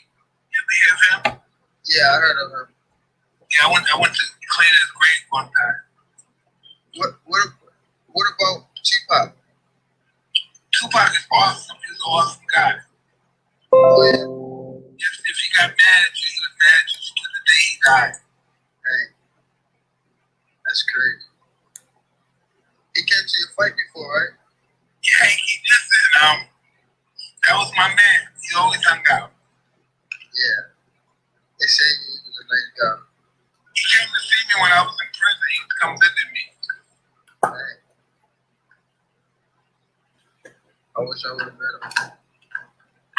You ever hear of him? Yeah, I heard of him. Yeah, I went to clean his grave one time. What about Tupac? Tupac is awesome. He's an awesome guy. Oh yeah. If he got mad at you, he was mad at you to the day he died. Dang. That's crazy. He came to your fight before, right? Yeah, listen, that was my He always hung out. Yeah. They say he was a nice guy. He came to see me when I was in prison. He used to come visit me. Man. I wish I would have met him.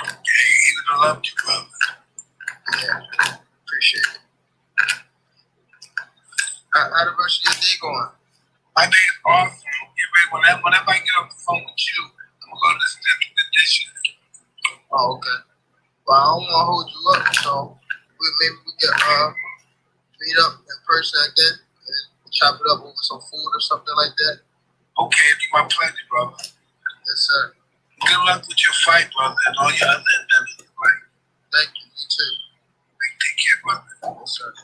Hey, he would have loved you, brother. Yeah. Appreciate it. How the rest of your day going? My day is awesome. Get ready. Whenever I get off the phone with you, I'm going to go listen to the dishes. Oh, okay. Well, I don't want to hold you up, so maybe we can meet up in person again and chop it up over some food or something like that. Okay, it'd be my pleasure, brother. Yes, sir. Good luck with your fight, brother, and all your other endeavors in life. Thank you. You too. Take care, brother. Yes, sir.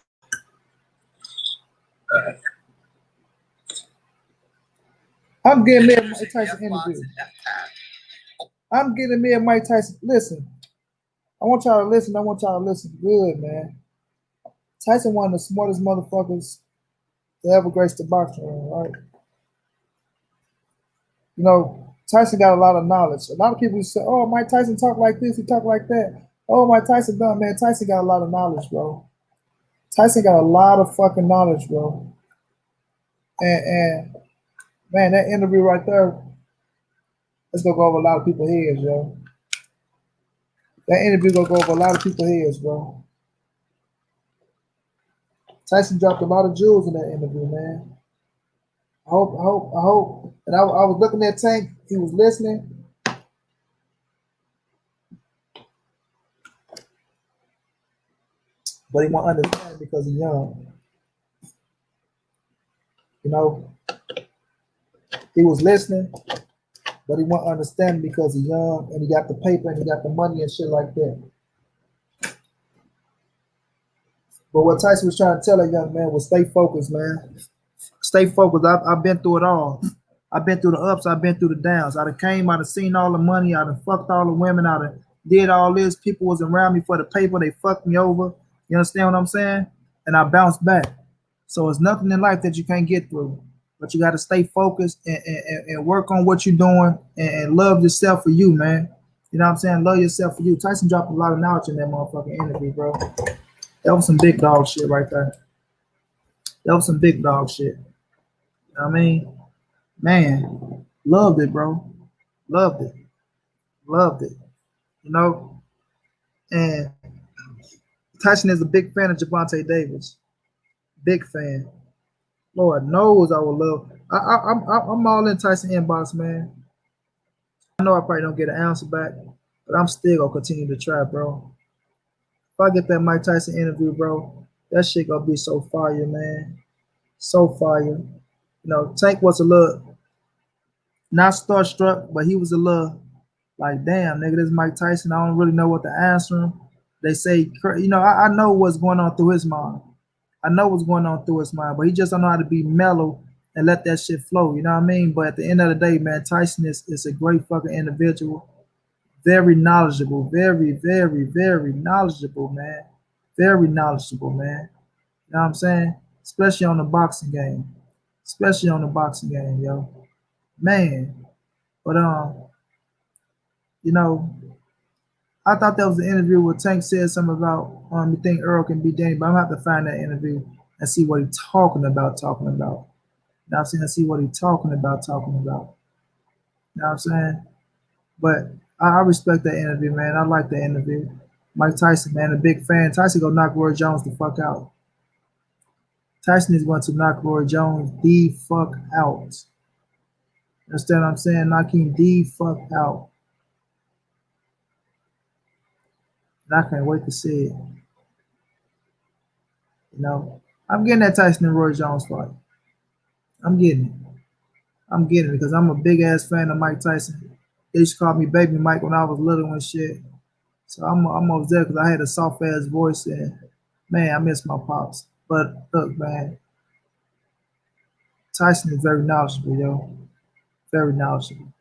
I'm getting me a Mike Tyson interview. I'm getting me a Mike Tyson. Listen, I want y'all to listen. I want y'all to listen good, man. Tyson one of the smartest motherfuckers to ever grace the boxing ring, right? You know, Tyson got a lot of knowledge. A lot of people say, "Oh, Mike Tyson talk like this, he talk like that." Oh, Mike Tyson done, man. Tyson got a lot of knowledge, bro. Tyson got a lot of fucking knowledge, bro. And man, that interview right there, it's gonna go over a lot of people's heads, yo. That interview gonna go over a lot of people's heads, bro. Tyson dropped a lot of jewels in that interview, man. I hope. And I was looking at Tank, he was listening. But he won't understand because he's young. You know, he was listening, but he won't understand because he's young and he got the paper and he got the money and shit like that. But what Tyson was trying to tell that young man was stay focused, man. Stay focused. I've been through it all. I've been through the ups. I've been through the downs. I'd have came. I'd have seen all the money. I'd have fucked all the women. I'd have did all this. People was around me for the paper. They fucked me over. You understand what I'm saying? And I bounced back. So it's nothing in life that you can't get through. But you got to stay focused and work on what you're doing and love yourself for you, man. You know what I'm saying? Love yourself for you. Tyson dropped a lot of knowledge in that motherfucking interview, bro. That was some big dog shit right there. That was some big dog shit. You know what I mean? Man, loved it, bro. Loved it. Loved it. You know? And Tyson is a big fan of Gervonta Davis. Big fan. Lord knows I would love. I'm all in Tyson inbox, man. I know I probably don't get an ounce back, but I'm still gonna continue to try, bro. If I get that Mike Tyson interview, bro, that shit gonna be so fire, man. So fire. You know, Tank was a little not starstruck, but he was a little like, damn, nigga, this is Mike Tyson. I don't really know what to answer him. They say, you know, I know what's going on through his mind. I know what's going on through his mind, but he just don't know how to be mellow and let that shit flow. You know what I mean? But at the end of the day, man, Tyson is a great fucking individual. Very knowledgeable. Very, very, very knowledgeable, man. Very knowledgeable, man. You know what I'm saying? Especially on the boxing game. Especially on the boxing game, yo. Man. But you know, I thought that was the interview where Tank said something about you think Earl can beat Danny, but I'm gonna have to find that interview and see what he's talking about. You know what I'm saying? See what he's talking about. You know what I'm saying? But I respect that interview, man. I like that interview. Mike Tyson, man, a big fan. Tyson gonna knock Roy Jones the fuck out. Tyson is going to knock Roy Jones the fuck out. Understand what I'm saying? Knock him the fuck out. And I can't wait to see it. You know, I'm getting that Tyson and Roy Jones fight. I'm getting it. I'm getting it because I'm a big ass fan of Mike Tyson. They used to call me Baby Mike when I was little and shit. So I'm over there because I had a soft ass voice and man, I miss my pops. But look, man, Tyson is very knowledgeable, yo. Very knowledgeable.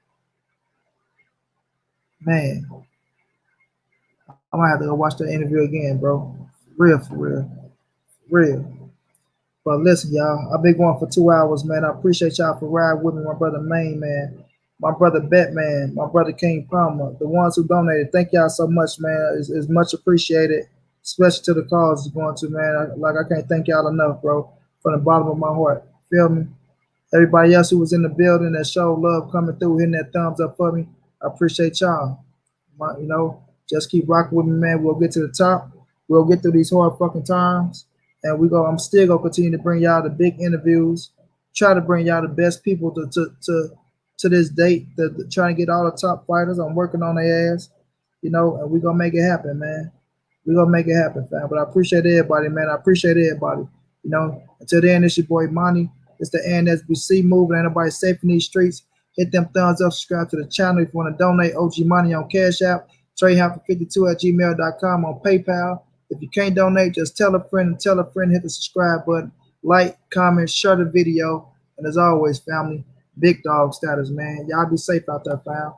Man, I might have to go watch that interview again, bro. For real. But listen, y'all, I've been going for 2 hours, man. I appreciate y'all for riding with me, my brother Main, man. my brother Batman, my brother King Palmer, the ones who donated. Thank y'all so much, man. It's much appreciated, especially to the cause it's going to, man. I can't thank y'all enough, bro, from the bottom of my heart. Feel me? Everybody else who was in the building that showed love coming through, hitting that thumbs up for me, I appreciate y'all. You know, just keep rocking with me, man. We'll get to the top. We'll get through these hard fucking times, and we go. I'm still gonna continue to bring y'all the big interviews. Try to bring y'all the best people to this date. Trying to get all the top fighters. I'm working on their ass, you know, and we gonna make it happen, man. We gonna make it happen, fam. But I appreciate everybody, man. I appreciate everybody. You know, until then, it's your boy Monty. It's the NSBC moving. Ain't nobody safe in these streets. Hit them thumbs up, subscribe to the channel. If you want to donate, OG Money on Cash App, TreyHampton52@gmail.com on PayPal. If you can't donate, just tell a friend and tell a friend, hit the subscribe button, like, comment, share the video. And as always, family, big dog status, man. Y'all be safe out there, fam.